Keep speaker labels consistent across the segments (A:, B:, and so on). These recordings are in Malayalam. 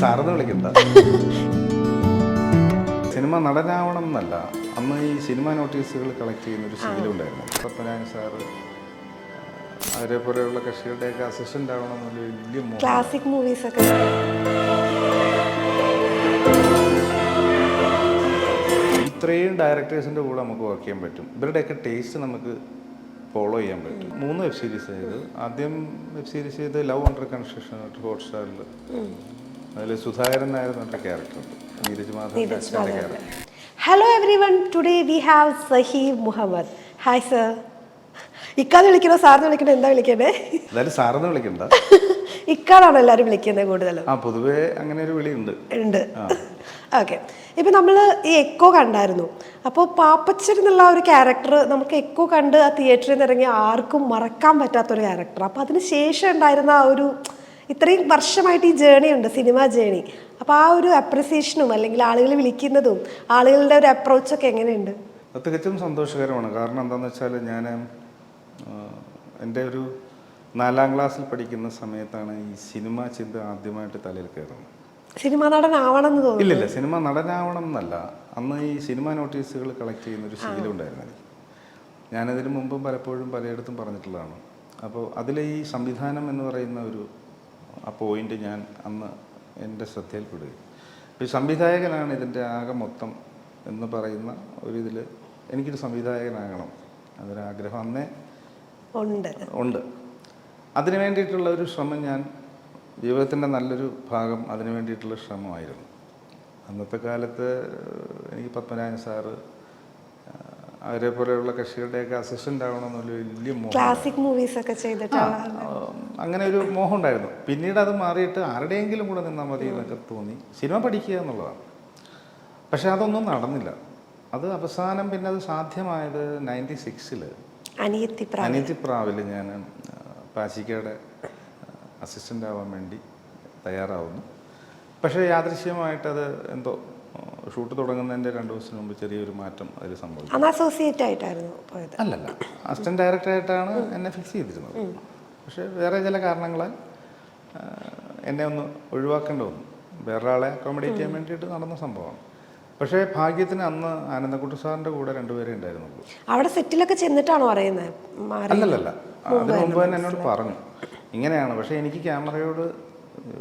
A: സാറെന്ന് വിളിക്കണ്ട. സിനിമ നടനാവണം എന്നല്ല, അന്ന് ഈ സിനിമ നോട്ടീസുകൾ കളക്ട് ചെയ്യുന്ന ഒരു ശീലം ഉണ്ടായിരുന്നു. പത്മനാഭൻ സാറ് അതേപോലെയുള്ള കക്ഷികളുടെയൊക്കെ അസിസ്റ്റൻ്റ് ആവണം എന്നൊരു വലിയ മോഹം.
B: ക്ലാസിക് മൂവീസ് ഒക്കെ
A: ഇത്രയും ഡയറക്ടേഴ്സിൻ്റെ കൂടെ നമുക്ക് വർക്ക് ചെയ്യാൻ പറ്റും. ഇവരുടെയൊക്കെ ടേസ്റ്റ് നമുക്ക് ഫോളോ ചെയ്യാൻ പറ്റും. 3 വെബ് സീരീസ് ചെയ്ത്, ആദ്യം വെബ് സീരീസ് ചെയ്ത് ലവ് അണ്ടർ കൺസ്ട്രക്ഷൻ ഹോട്ട്സ്റ്റാറിൽ. അതിൽ സുധാകരൻ നായർ എന്നൊരു ക്യാരക്ടറുണ്ട്, നീരജ് മാധവൻ്റെ അച്ഛൻ്റെ character.
B: Hello every today we have Saheeb Muhammad. Hi sir. ഇക്കാന്ന് വിളിക്കണോ സാറിന് വിളിക്കണോ, എന്താ വിളിക്കണ്ടേ?
A: എന്തായാലും സാറെന്ന് വിളിക്കണ്ട.
B: ഇക്കാന്നാണ് എല്ലാവരും വിളിക്കുന്നത് കൂടുതലും.
A: പൊതുവേ അങ്ങനെ ഒരു വിളിയുണ്ട്.
B: ഓക്കെ. ഇപ്പം നമ്മൾ ഈ എക്കോ കണ്ടായിരുന്നു. അപ്പോൾ പാപ്പച്ചൻ എന്നുള്ള ഒരു ക്യാരക്ടർ നമുക്ക് എക്കോ കണ്ട് ആ തിയേറ്ററിൽ നിന്ന് ഇറങ്ങി ആർക്കും മറക്കാൻ പറ്റാത്തൊരു ക്യാരക്ടർ. അപ്പോൾ അതിന് ശേഷം ഉണ്ടായിരുന്ന ആ ഒരു ഇത്രയും വർഷമായിട്ട് ഈ ജേണി ഉണ്ട്, സിനിമ ജേണി. അപ്പോൾ ആ ഒരു അപ്രിസിയേഷനും അല്ലെങ്കിൽ ആളുകൾ വിളിക്കുന്നതും ആളുകളുടെ ഒരു അപ്രോച്ചൊക്കെ എങ്ങനെയുണ്ട്?
A: അത് തികച്ചും സന്തോഷകരമാണ്. കാരണം എന്താണെന്ന് വെച്ചാൽ ഞാൻ എൻ്റെ ഒരു 4ാം ക്ലാസ്സിൽ പഠിക്കുന്ന സമയത്താണ് ഈ സിനിമ ചിന്ത ആദ്യമായിട്ട് തലയിൽ കയറുന്നത്.
B: സിനിമാ നടനാവണം എന്ന് തോന്നുന്നു.
A: ഇല്ലില്ല, സിനിമ നടനാവണം എന്നല്ല, അന്ന് ഈ സിനിമ നോട്ടീസുകൾ കളക്ട് ചെയ്യുന്ന ഒരു ശീലം ഉണ്ടായിരുന്നു എനിക്ക്. ഞാനതിന് മുമ്പും പലപ്പോഴും പലയിടത്തും പറഞ്ഞിട്ടുള്ളതാണ്. അപ്പോൾ അതിൽ ഈ സംവിധാനം എന്ന് പറയുന്ന ഒരു ആ പോയിന്റ് ഞാൻ അന്ന് എൻ്റെ ശ്രദ്ധയിൽപ്പെടുകയും, ഈ സംവിധായകനാണ് ഇതിൻ്റെ ആകെ മൊത്തം എന്ന് പറയുന്ന ഒരിതിൽ എനിക്കൊരു സംവിധായകനാകണം അതൊരാഗ്രഹം അന്നേ ഉണ്ട്. അതിനു വേണ്ടിയിട്ടുള്ള ഒരു ശ്രമം, ഞാൻ ജീവിതത്തിൻ്റെ നല്ലൊരു ഭാഗം അതിനു വേണ്ടിയിട്ടുള്ള ശ്രമമായിരുന്നു. അന്നത്തെ കാലത്ത് എനിക്ക് പത്മനാഭൻ സാറ് അതേപോലെയുള്ള കക്ഷികളുടെയൊക്കെ അസിസ്റ്റൻ്റ് ആവണമെന്നുള്ള വലിയ മോഹം.
B: ക്ലാസിക് മൂവീസ് ഒക്കെ ചെയ്തിട്ടാണ്
A: അങ്ങനെ ഒരു മോഹം ഉണ്ടായിരുന്നു. പിന്നീട് അത് മാറിയിട്ട് ആരുടെയെങ്കിലും കൂടെ നിന്നാൽ മതി എന്നൊക്കെ തോന്നി സിനിമ പഠിക്കുക എന്നുള്ളതാണ്. പക്ഷെ അതൊന്നും നടന്നില്ല. അത് അവസാനം പിന്നെ അത് സാധ്യമായത് 96-ൽ അനിയത്തിപ്രാവിൽ ഞാൻ പാച്ചിക്കയുടെ അസിസ്റ്റൻ്റ് ആവാൻ വേണ്ടി തയ്യാറാവുന്നു. പക്ഷേ യാദൃശ്യമായിട്ടത് എന്തോ ഷൂട്ട് തുടങ്ങുന്നതിൻ്റെ 2 ദിവസത്തിന് മുമ്പ് ചെറിയൊരു മാറ്റം അതിൽ സംഭവിച്ചു. അല്ലല്ല, അസിസ്റ്റൻറ്റ് ഡയറക്ടറായിട്ടാണ് എന്നെ ഫിക്സ് ചെയ്തിരുന്നത്. പക്ഷേ വേറെ ചില കാരണങ്ങളാൽ എന്നെ ഒന്ന് ഒഴിവാക്കേണ്ടി വന്നു. വേറൊരാളെ അക്കോമഡേറ്റ് ചെയ്യാൻ വേണ്ടിയിട്ട് നടന്ന സംഭവമാണ്. പക്ഷേ ഭാഗ്യത്തിന് അന്ന് ആനന്ദക്കുട്ടി സാറിൻ്റെ കൂടെ 2 പേരെ ഉണ്ടായിരുന്നുള്ളൂ.
B: അവിടെ സെറ്റിലൊക്കെ ചെന്നിട്ടാണോ പറയുന്നത്?
A: അല്ലല്ല, അതിന് മുമ്പ് തന്നെ എന്നോട് പറഞ്ഞു ഇങ്ങനെയാണ്. പക്ഷേ എനിക്ക് ക്യാമറയോട്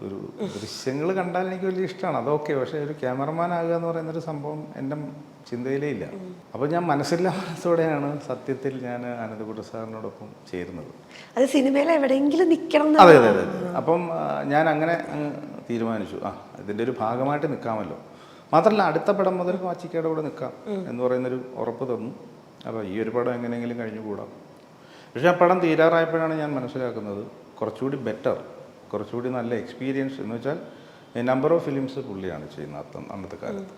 A: ഒരു ദൃശ്യങ്ങൾ കണ്ടാൽ എനിക്ക് വലിയ ഇഷ്ടമാണ്, അതൊക്കെ. പക്ഷേ ഒരു ക്യാമറമാൻ ആകുക എന്ന് പറയുന്നൊരു സംഭവം എൻ്റെ ചിന്തയിലേ ഇല്ല. അപ്പോൾ ഞാൻ മനസ്സില്ലാത്തോടെയാണ് സത്യത്തിൽ ഞാൻ ആനന്ദക്കുട്ടി സാറിനോടൊപ്പം ചേരുന്നത്.
B: അത് സിനിമയിൽ എവിടെയെങ്കിലും നിൽക്കണം.
A: അതെ. അപ്പം ഞാൻ അങ്ങനെ തീരുമാനിച്ചു, ഇതിൻ്റെ ഒരു ഭാഗമായിട്ട് നിൽക്കാമല്ലോ. മാത്രമല്ല അടുത്ത പടം മുതൽ പാച്ചിക്കയുടെ കൂടെ നിൽക്കാം എന്ന് പറയുന്നൊരു ഉറപ്പ് തന്നു. അപ്പോൾ ഈ ഒരു പടം എങ്ങനെയെങ്കിലും കഴിഞ്ഞുകൂടാം. പക്ഷേ ആ പടം തീരാറായപ്പോഴാണ് ഞാൻ മനസ്സിലാക്കുന്നത് കുറച്ചുകൂടി ബെറ്റർ, കുറച്ചുകൂടി നല്ല എക്സ്പീരിയൻസ് എന്ന് വെച്ചാൽ നമ്പർ ഓഫ് ഫിലിംസ് പുള്ളിയാണ് ചെയ്യുന്നത് അന്നത്തെ കാലത്ത്.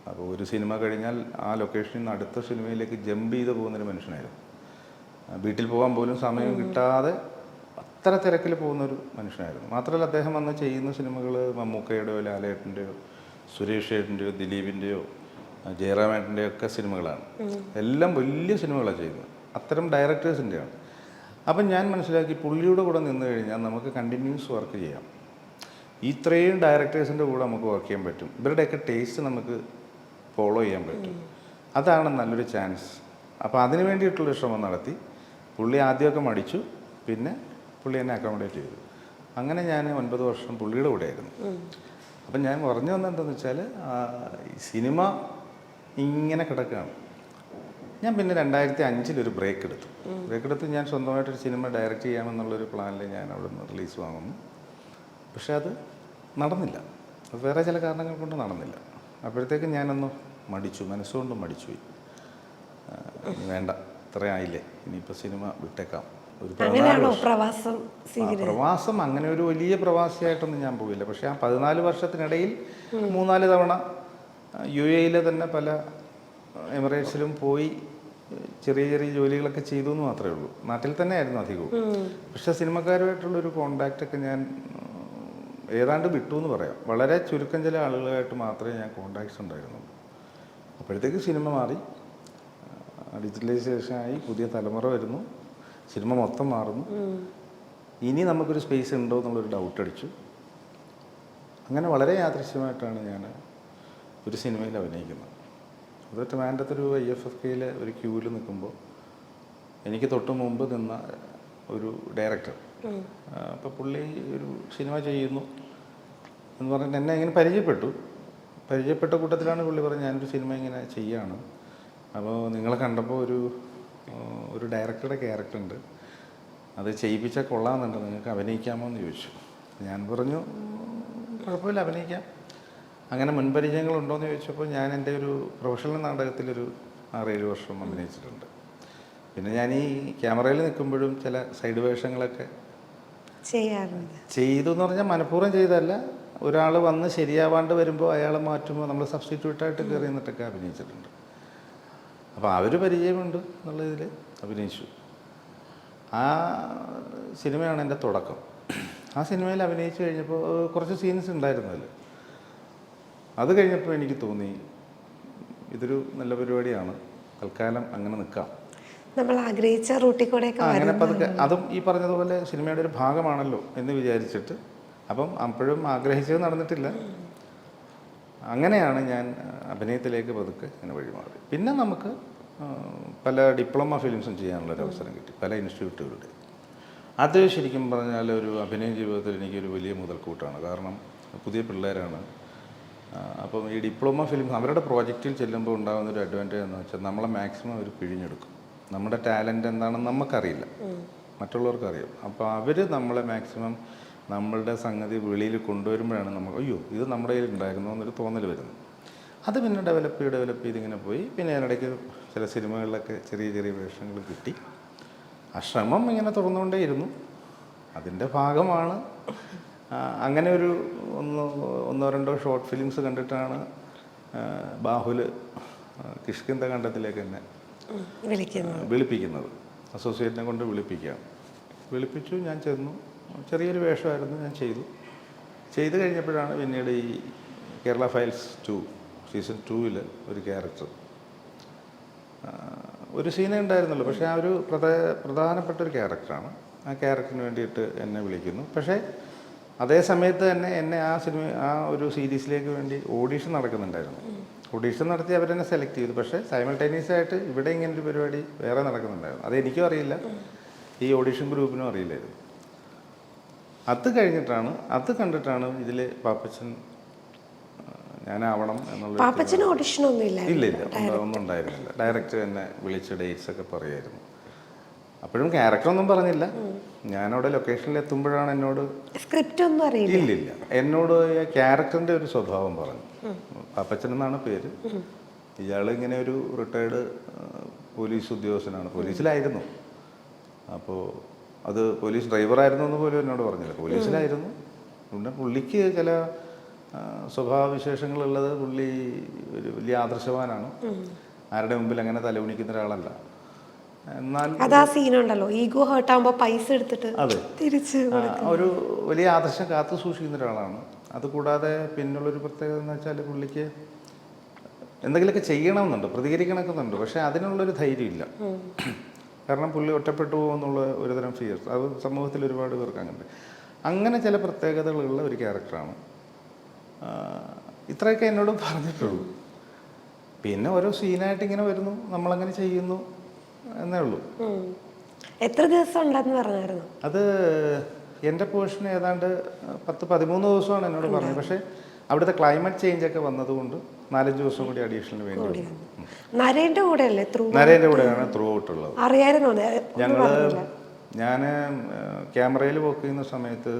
A: അപ്പോൾ ഒരു സിനിമ കഴിഞ്ഞാൽ ആ ലൊക്കേഷനിൽ നിന്ന് അടുത്ത സിനിമയിലേക്ക് ജമ്പ് ചെയ്ത് പോകുന്നൊരു മനുഷ്യനായിരുന്നു. വീട്ടിൽ പോകാൻ പോലും സമയം കിട്ടാതെ അത്ര തിരക്കിൽ പോകുന്നൊരു മനുഷ്യനായിരുന്നു. മാത്രമല്ല അദ്ദേഹം അന്ന് ചെയ്യുന്ന സിനിമകൾ മമ്മൂക്കയുടെയോ ലാലേട്ടൻ്റെയോ സുരേഷ് ഏട്ടൻ്റെയോ ദിലീപിൻ്റെയോ ജയറാമേട്ടൻ്റെയോ ഒക്കെ സിനിമകളാണ്. എല്ലാം വലിയ സിനിമകളാണ് ചെയ്യുന്നത്, അത്തരം ഡയറക്ടേഴ്സിൻ്റെയാണ്. അപ്പം ഞാൻ മനസ്സിലാക്കി പുള്ളിയുടെ കൂടെ നിന്ന് കഴിഞ്ഞാൽ നമുക്ക് കണ്ടിന്യൂസ് വർക്ക് ചെയ്യാം. ഇത്രയും ഡയറക്ടേഴ്സിൻ്റെ കൂടെ നമുക്ക് വർക്ക് ചെയ്യാൻ പറ്റും. ഇവരുടെയൊക്കെ ടേസ്റ്റ് നമുക്ക് ഫോളോ ചെയ്യാൻ പറ്റും. അതാണ് നല്ലൊരു ചാൻസ്. അപ്പോൾ അതിന് വേണ്ടിയിട്ടുള്ളൊരു ശ്രമം നടത്തി. പുള്ളി ആദ്യമൊക്കെ മടിച്ചു, പിന്നെ പുള്ളി എന്നെ അക്കോമഡേറ്റ് ചെയ്തു. അങ്ങനെ ഞാൻ 9 വർഷം പുള്ളിയുടെ കൂടെയായിരുന്നു. അപ്പം ഞാൻ പറഞ്ഞു വന്നെന്താണെന്ന് വെച്ചാൽ സിനിമ ഇങ്ങനെ കിടക്കുകയാണ്. ഞാൻ പിന്നെ 2005 ഒരു ബ്രേക്ക് എടുത്ത് ഞാൻ സ്വന്തമായിട്ടൊരു സിനിമ ഡയറക്റ്റ് ചെയ്യാമെന്നുള്ളൊരു പ്ലാനിൽ ഞാൻ അവിടെ നിന്ന് റിലീസ് വാങ്ങുന്നു. പക്ഷെ അത് നടന്നില്ല. അത് വേറെ ചില കാരണങ്ങൾ കൊണ്ട് നടന്നില്ല. അപ്പോഴത്തേക്കും ഞാനൊന്ന് മടിച്ചു, മനസ്സുകൊണ്ടും മടിച്ചുപോയി. വേണ്ട, ഇത്രയായില്ലേ, ഇനിയിപ്പോൾ സിനിമ വിട്ടേക്കാം. ഒരു പ്രവാസം അങ്ങനെ ഒരു വലിയ പ്രവാസിയായിട്ടൊന്നും ഞാൻ പോയില്ല. പക്ഷേ ആ 14 വർഷത്തിനിടയിൽ 3-4 തവണ UAE തന്നെ പല എമിറേറ്റ്സിലും പോയി ചെറിയ ചെറിയ ജോലികളൊക്കെ ചെയ്തു എന്ന് മാത്രമേ ഉള്ളൂ. നാട്ടിൽ തന്നെ ആയിരുന്നു അധികവും. പക്ഷേ സിനിമക്കാരുമായിട്ടുള്ളൊരു കോണ്ടാക്റ്റൊക്കെ ഞാൻ ഏതാണ്ട് വിട്ടു എന്ന് പറയാം. വളരെ ചുരുക്കം ചില ആളുകളായിട്ട് മാത്രമേ ഞാൻ കോണ്ടാക്ട്സ് ഉണ്ടായിരുന്നുള്ളൂ. അപ്പോഴത്തേക്ക് സിനിമ മാറി, ഡിജിറ്റലൈസേഷനായി, പുതിയ തലമുറ വരുന്നു, സിനിമ മൊത്തം മാറുന്നു. ഇനി നമുക്കൊരു സ്പേസ് ഉണ്ടോ എന്നുള്ളൊരു ഡൗട്ട് അടിച്ചു. അങ്ങനെ വളരെ യാദൃശ്യമായിട്ടാണ് ഞാൻ ഒരു സിനിമയിൽ അഭിനയിക്കുന്നത്. അത് ട്രിവാൻഡ്രത്തൊരു IFFKയിൽ ഒരു ക്യൂവിൽ നിൽക്കുമ്പോൾ എനിക്ക് തൊട്ട് മുമ്പ് നിന്ന ഒരു ഡയറക്ടർ, അപ്പോൾ പുള്ളി ഒരു സിനിമ ചെയ്യുന്നു എന്ന് പറഞ്ഞിട്ട് എന്നെ ഇങ്ങനെ പരിചയപ്പെട്ട കൂട്ടത്തിലാണ് പുള്ളി പറഞ്ഞത് ഞാനൊരു സിനിമ ഇങ്ങനെ ചെയ്യാണ്, അപ്പോൾ നിങ്ങളെ കണ്ടപ്പോൾ ഒരു ഡയറക്ടറുടെ ക്യാരക്ടർ ഉണ്ട്, അത് ചെയ്യിപ്പിച്ചാൽ കൊള്ളാമെന്നുണ്ട്, നിങ്ങൾക്ക് അഭിനയിക്കാമോ എന്ന് ചോദിച്ചു. ഞാൻ പറഞ്ഞു കുഴപ്പമില്ല, അഭിനയിക്കാം. അങ്ങനെ മുൻപരിചയങ്ങളുണ്ടോ എന്ന് ചോദിച്ചപ്പോൾ ഞാൻ എൻ്റെ ഒരു പ്രൊഫഷണൽ നാടകത്തിലൊരു 6-7 വർഷം അഭിനയിച്ചിട്ടുണ്ട്. പിന്നെ ഞാൻ ഈ ക്യാമറയിൽ നിൽക്കുമ്പോഴും ചില സൈഡ് വേഷങ്ങളൊക്കെ ചെയ്തു എന്ന് പറഞ്ഞാൽ മനഃപൂർവ്വം ചെയ്തതല്ല, ഒരാൾ വന്ന് ശരിയാവാണ്ട് വരുമ്പോൾ അയാളെ മാറ്റുമ്പോൾ നമ്മൾ സബ്സ്റ്റിറ്റ്യൂട്ടായിട്ട് കയറി നിന്നിട്ടൊക്കെ അഭിനയിച്ചിട്ടുണ്ട്. അപ്പോൾ അവർ പരിചയമുണ്ട് എന്നുള്ളതിൽ അഭിനയിച്ചു. ആ സിനിമയാണ് എൻ്റെ തുടക്കം. ആ സിനിമയിൽ അഭിനയിച്ച് കഴിഞ്ഞപ്പോൾ കുറച്ച് സീൻസ് ഉണ്ടായിരുന്നു അതിൽ. അത് കഴിഞ്ഞപ്പോൾ എനിക്ക് തോന്നി ഇതൊരു നല്ല പരിപാടിയാണ്, തൽക്കാലം അങ്ങനെ നിൽക്കാം,
B: നമ്മൾ ആഗ്രഹിച്ച റൂട്ടിൽ കൂടെ
A: അങ്ങനെ പതുക്കെ. അതും ഈ പറഞ്ഞതുപോലെ സിനിമയുടെ ഒരു ഭാഗമാണല്ലോ എന്ന് വിചാരിച്ചിട്ട്, അപ്പം അപ്പോഴും ആഗ്രഹിച്ചത് നടന്നിട്ടില്ല. അങ്ങനെയാണ് ഞാൻ അഭിനയത്തിലേക്ക് പതുക്കെ ഇങ്ങനെ വഴിമാറി. പിന്നെ നമുക്ക് പല ഡിപ്ലോമ ഫിലിംസും ചെയ്യാനുള്ളൊരു അവസരം കിട്ടി, പല ഇൻസ്റ്റിറ്റ്യൂട്ടുകളുടെ. അത് ശരിക്കും പറഞ്ഞാൽ ഒരു അഭിനയ ജീവിതത്തിൽ എനിക്കൊരു വലിയ മുതൽക്കൂട്ടാണ്. കാരണം പുതിയ പിള്ളേരാണ്. അപ്പം ഈ ഡിപ്ലോമ ഫിലിം അവരുടെ പ്രോജക്റ്റിൽ ചെല്ലുമ്പോൾ ഉണ്ടാകുന്നൊരു അഡ്വാൻറ്റേജ് എന്ന് വെച്ചാൽ നമ്മളെ മാക്സിമം അവർ പിഴിഞ്ഞെടുക്കും. നമ്മുടെ ടാലൻറ്റ് എന്താണെന്ന് നമുക്കറിയില്ല, മറ്റുള്ളവർക്കറിയാം. അപ്പോൾ അവർ നമ്മളെ മാക്സിമം നമ്മളുടെ സംഗതി വെളിയിൽ കൊണ്ടുവരുമ്പോഴാണ് നമ്മൾ അയ്യോ ഇത് നമ്മുടെ കയ്യിൽ ഉണ്ടായിരുന്നു എന്നൊരു തോന്നൽ വരുന്നത്. അത് പിന്നെ ഡെവലപ്പ് ചെയ്തിങ്ങനെ പോയി. പിന്നെ അതിനിടയ്ക്ക് ചില സിനിമകളിലൊക്കെ ചെറിയ ചെറിയ വേഷങ്ങൾ കിട്ടി. ആ ശ്രമം ഇങ്ങനെ തുറന്നുകൊണ്ടേയിരുന്നു, അതിൻ്റെ ഭാഗമാണ്. അങ്ങനെ ഒരു ഒന്നോ രണ്ടോ ഷോർട്ട് ഫിലിംസ് കണ്ടിട്ടാണ് ബാഹുൽ കിഷ്കിന്ത കണ്ടത്തിലേക്ക് എന്നെ വിളിപ്പിക്കുന്നത്. അസോസിയേറ്റിനെ കൊണ്ട് വിളിപ്പിച്ചു. ഞാൻ ചെന്നു, ചെറിയൊരു വേഷമായിരുന്നു, ഞാൻ ചെയ്തു കഴിഞ്ഞപ്പോഴാണ് പിന്നീട് ഈ കേരള ഫയൽസ് 2 സീസൺ 2 ഒരു ക്യാരക്ടർ, ഒരു സീനേ ഉണ്ടായിരുന്നുള്ളൂ, പക്ഷേ ആ ഒരു പ്രധാനപ്പെട്ട ഒരു ക്യാരക്ടറാണ്. ആ ക്യാരക്ടറിന് വേണ്ടിയിട്ട് എന്നെ വിളിക്കുന്നു. പക്ഷേ അതേ സമയത്ത് തന്നെ എന്നെ ആ ഒരു സീരീസിലേക്ക് വേണ്ടി ഓഡീഷൻ നടക്കുന്നുണ്ടായിരുന്നു. ഓഡീഷൻ നടത്തി അവരെന്നെ സെലക്ട് ചെയ്തു. പക്ഷേ സൈമൾട്ടേനിയസ് ആയിട്ട് ഇവിടെ ഇങ്ങനൊരു പരിപാടി വേറെ നടക്കുന്നുണ്ടായിരുന്നു. അത് എനിക്കും അറിയില്ല, ഈ ഓഡീഷൻ ഗ്രൂപ്പിനും അറിയില്ലായിരുന്നു. അത് കണ്ടിട്ടാണ് ഇതിൽ പാപ്പച്ചൻ ഞാനാവണം എന്നുള്ള. ഇല്ല ഒന്നും ഉണ്ടായിരുന്നില്ല. ഡയറക്ടർ എന്നെ വിളിച്ച് ഡേറ്റ്സ് ഒക്കെ പറയുമായിരുന്നു. അപ്പോഴും ക്യാരക്ടറൊന്നും പറഞ്ഞില്ല. ഞാനവിടെ ലൊക്കേഷനിൽ എത്തുമ്പോഴാണ് എന്നോട്
B: സ്ക്രിപ്റ്റ് ഒന്നും അറിയില്ല.
A: ഇല്ലില്ല, എന്നോട് ക്യാരക്ടറിൻ്റെ ഒരു സ്വഭാവം പറഞ്ഞു. പാപ്പച്ചൻ എന്നാണ് പേര്. ഇയാൾ ഇങ്ങനെ ഒരു റിട്ടയർഡ് പോലീസ് ഉദ്യോഗസ്ഥനാണ്, പോലീസിലായിരുന്നു. അപ്പോൾ അത് പോലീസ് ഡ്രൈവറായിരുന്നു എന്ന് പോലും എന്നോട് പറഞ്ഞില്ല, പോലീസിലായിരുന്നു. പിന്നെ പുള്ളിക്ക് ചില സ്വഭാവവിശേഷങ്ങളുള്ളത്, പുള്ളി ഒരു വലിയ ആദർശവാനാണ്, ആരുടെ മുമ്പിൽ അങ്ങനെ തലകുണിക്കുന്ന ഒരാളല്ല. എന്നാൽ
B: അതാ സീനുണ്ടല്ലോ, ഈഗോ ഹേർട്ട് ആകുമ്പോൾ പൈസ എടുത്തിട്ട് തിരിച്ച്
A: ഒരു വലിയ ആദർശം കാത്തു സൂക്ഷിക്കുന്ന ഒരാളാണ്. അതുകൂടാതെ പിന്നുള്ളൊരു പ്രത്യേകത എന്ന് വെച്ചാൽ പുള്ളിക്ക് എന്തെങ്കിലുമൊക്കെ ചെയ്യണമെന്നുണ്ട്, പ്രതികരിക്കണമെന്നുണ്ട്, പക്ഷേ അതിനുള്ളൊരു ധൈര്യമില്ല. കാരണം പുള്ളി ഒറ്റപ്പെട്ടു പോകുമെന്നുള്ള ഒരുതരം ഫിയർ അത് സമൂഹത്തിൽ ഒരുപാട് പേർക്ക് അങ്ങനെ ചില പ്രത്യേകതകളുള്ള ഒരു ക്യാരക്ടറാണ്. ഇത്രയൊക്കെ എന്നോട് പറഞ്ഞിട്ടുള്ളൂ. പിന്നെ ഓരോ സീനായിട്ട് ഇങ്ങനെ വരുന്നു, നമ്മളങ്ങനെ ചെയ്യുന്നു എന്നേ ഉള്ളൂ.
B: എത്ര ദിവസം ഉണ്ടെന്ന് പറഞ്ഞായിരുന്നു?
A: അത് എൻ്റെ പോർഷൻ ഏതാണ്ട് 10-13 ദിവസമാണ് എന്നോട് പറഞ്ഞത്. പക്ഷേ അവിടുത്തെ ക്ലൈമറ്റ് ചേഞ്ച് ഒക്കെ വന്നതുകൊണ്ട് 4-5 ദിവസം കൂടി അഡീഷണൽ വേണ്ടി.
B: നരേൻ്റെ
A: കൂടെയാണ് ത്രൂ ഔട്ടുള്ളത്. ഞാൻ ക്യാമറയിൽ വർക്ക് ചെയ്യുന്ന സമയത്ത്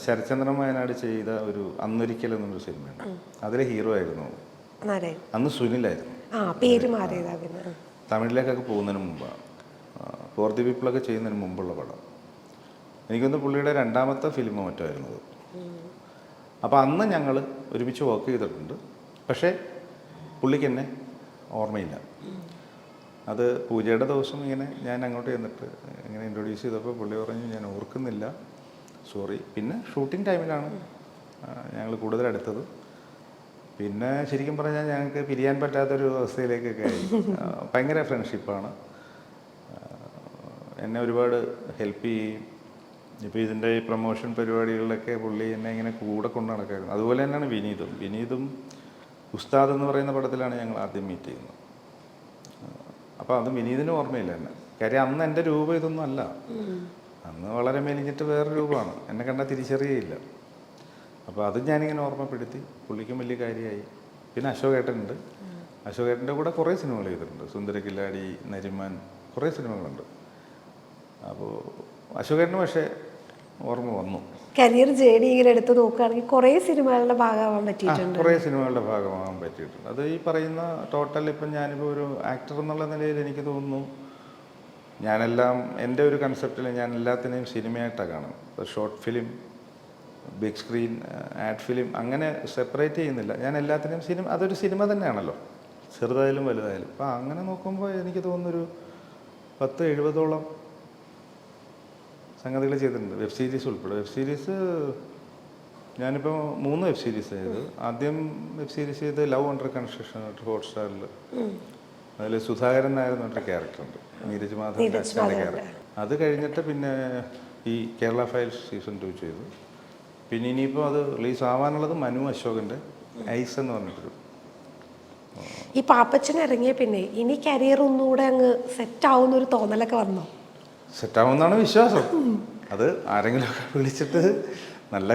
A: ശരത്ചന്ദ്രൻ വയനാട് ചെയ്ത ഒരു അന്നൊരിക്കൽ എന്നൊരു സിനിമയുണ്ട്, അതിലെ ഹീറോ ആയിരുന്നു അന്ന് സുനിലായിരുന്നു. തമിഴിലേക്കൊക്കെ പോകുന്നതിന് മുമ്പാണ്, ഫോർത്ത് പീപ്പിളൊക്കെ ചെയ്യുന്നതിന് മുമ്പുള്ള പടം. എനിക്കൊന്ന് പുള്ളിയുടെ 2ാമത്തെ ഫിലിമോ മറ്റോ ആയിരുന്നത്. അപ്പോൾ അന്ന് ഞങ്ങൾ ഒരുമിച്ച് വർക്ക് ചെയ്തിട്ടുണ്ട്. പക്ഷേ പുള്ളിക്ക് എന്നെ ഓർമ്മയില്ല. അത് പൂജയുടെ ദിവസം ഇങ്ങനെ ഞാൻ അങ്ങോട്ട് ചെന്നിട്ട് ഇങ്ങനെ ഇൻട്രൊഡ്യൂസ് ചെയ്തപ്പോൾ പുള്ളി പറഞ്ഞു ഞാൻ ഓർക്കുന്നില്ല, സോറി. പിന്നെ ഷൂട്ടിംഗ് ടൈമിലാണ് ഞങ്ങൾ കൂടുതൽ അടുത്തത്. പിന്നെ ശരിക്കും പറഞ്ഞാൽ ഞങ്ങൾക്ക് പിരിയാൻ പറ്റാത്തൊരു അവസ്ഥയിലേക്കൊക്കെ ആയി. ഭയങ്കര ഫ്രണ്ട്ഷിപ്പാണ്, എന്നെ ഒരുപാട് ഹെൽപ്പ് ചെയ്യും. ഇപ്പോൾ ഇതിൻ്റെ ഈ പ്രൊമോഷൻ പരിപാടികളിലൊക്കെ പുള്ളി എന്നെ ഇങ്ങനെ കൂടെ കൊണ്ട് നടക്കായിരുന്നു. അതുപോലെ തന്നെയാണ് വിനീതും ഉസ്താദ് എന്ന് പറയുന്ന പടത്തിലാണ് ഞങ്ങൾ ആദ്യം മീറ്റ് ചെയ്യുന്നത്. അപ്പോൾ അത് വിനീതിന് ഓർമ്മയില്ല എന്നെ. കാര്യം അന്ന് എൻ്റെ രൂപം ഇതൊന്നും അല്ല. അന്ന് വളരെ മെലിഞ്ഞിട്ട് വേറെ രൂപമാണ്, എന്നെ കണ്ടാൽ തിരിച്ചറിയയില്ല. അപ്പോൾ അത് ഞാനിങ്ങനെ ഓർമ്മപ്പെടുത്തി, പുള്ളിക്കും വലിയ കാര്യമായി. പിന്നെ അശോകേട്ടനുണ്ട്. അശോകേട്ടൻ്റെ കൂടെ കുറേ സിനിമകൾ ചെയ്തിട്ടുണ്ട്. സുന്ദരകില്ലാടി, നരിമാൻ, കുറേ സിനിമകളുണ്ട്. അപ്പോൾ അശോകേട്ടന് പക്ഷേ ഓർമ്മ വന്നു.
B: കരിയർ ജേണി ഇങ്ങനെ എടുത്ത് നോക്കുകയാണെങ്കിൽ കുറേ സിനിമകളുടെ ഭാഗമാവാൻ പറ്റിയിട്ടുണ്ട്.
A: കുറേ സിനിമകളുടെ ഭാഗമാകാൻ പറ്റിയിട്ടുണ്ട്. അത് ഈ പറയുന്ന ടോട്ടൽ ഇപ്പം ഞാനിപ്പോൾ ഒരു ആക്ടർ എന്നുള്ള നിലയിൽ എനിക്ക് തോന്നുന്നു ഞാനെല്ലാം എൻ്റെ ഒരു കൺസെപ്റ്റിൽ ഞാൻ എല്ലാത്തിനെയും സിനിമയായിട്ടാണ് കാണും. ഇപ്പോൾ short film, big screen, ad film അങ്ങനെ സെപ്പറേറ്റ് ചെയ്യുന്നില്ല. ഞാൻ എല്ലാത്തിനെയും അതൊരു സിനിമ തന്നെയാണല്ലോ, ചെറുതായാലും വലുതായാലും. അപ്പോൾ അങ്ങനെ നോക്കുമ്പോൾ എനിക്ക് തോന്നുന്നൊരു 10-70ഓളം സംഗതികൾ ചെയ്തിട്ടുണ്ട്. വെബ് സീരീസ് ഉൾപ്പെടെ. വെബ് സീരീസ് ഞാനിപ്പോൾ 3 വെബ് സീരീസ് ചെയ്ത്. ആദ്യം വെബ് സീരീസ് ചെയ്ത് ലവ് അണ്ടർ കൺസ്ട്രക്ഷൻ ഹോട്ട്സ്റ്റാറിൽ. അതിൽ സുധാകരൻ നായർ എന്ന് പറഞ്ഞ ക്യാരക്ടറുണ്ട്, നീരജ് മാധവൻ്റെ അച്ഛൻ്റെ ക്യാരക്ടർ. അത് കഴിഞ്ഞിട്ട് പിന്നെ ഈ കേരള ഫയൽസ് സീസൺ 2 ചെയ്തു. പിന്നെ ഇനിയിപ്പോൾ അത് റിലീസ് ആവാനുള്ളത് മനു അശോകൻ്റെ ഐസ് എന്ന് പറഞ്ഞിട്ടൊരു.
B: ഈ പാപ്പച്ചൻ ഇറങ്ങിയ പിന്നെ ഇനി കരിയർ ഒന്നുകൂടെ അങ്ങ് സെറ്റ് ആവുന്നൊരു തോന്നലൊക്കെ വന്നോ?
A: സെറ്റാവുമെന്നാണ് വിശ്വാസം. അത് ആരെങ്കിലുമൊക്കെ വിളിച്ചിട്ട് നല്ല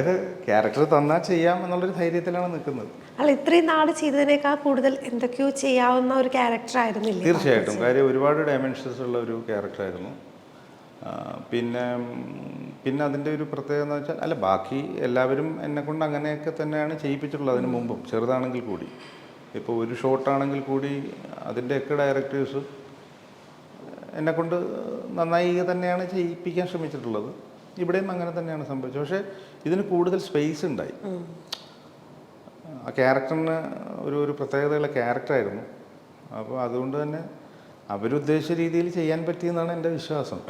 A: ക്യാരക്ടർ തന്നാൽ ചെയ്യാം എന്നുള്ളൊരു ധൈര്യത്തിലാണ് നിൽക്കുന്നത്.
B: അല്ല, ഇത്രയും നാട് ചെയ്തതിനേക്കാൾ കൂടുതൽ എന്തൊക്കെയോ ചെയ്യാവുന്ന ഒരു ക്യാരക്ടർ ആയിരുന്നില്ല?
A: തീർച്ചയായിട്ടും. കാര്യം ഒരുപാട് ഡയമെൻഷൻസ് ഉള്ള ഒരു ക്യാരക്ടറായിരുന്നു. പിന്നെ അതിൻ്റെ ഒരു പ്രത്യേകത എന്ന് വെച്ചാൽ, അല്ല ബാക്കി എല്ലാവരും എന്നെക്കൊണ്ട് അങ്ങനെയൊക്കെ തന്നെയാണ് ചെയ്യിപ്പിച്ചിട്ടുള്ളത് അതിന് മുമ്പും, ചെറുതാണെങ്കിൽ കൂടി. ഇപ്പോൾ ഒരു ഷോട്ടാണെങ്കിൽ കൂടി അതിൻ്റെയൊക്കെ ഡയറക്ടേഴ്സ് എന്നെക്കൊണ്ട് നന്നായി തന്നെയാണ് ചെയ്യിപ്പിക്കാൻ ശ്രമിച്ചിട്ടുള്ളത്. ഇവിടെയും അങ്ങനെ തന്നെയാണ് സംഭവിച്ചത്. പക്ഷേ ഇതിന് കൂടുതൽ സ്പേസ് ഉണ്ടായി. ആ ക്യാരക്ടറിന് ഒരു പ്രത്യേകതയുള്ള ക്യാരക്ടറായിരുന്നു. അപ്പോൾ അതുകൊണ്ട് തന്നെ അവരുദ്ദേശിച്ച രീതിയിൽ ചെയ്യാൻ പറ്റിയെന്നാണ് എൻ്റെ വിശ്വാസം.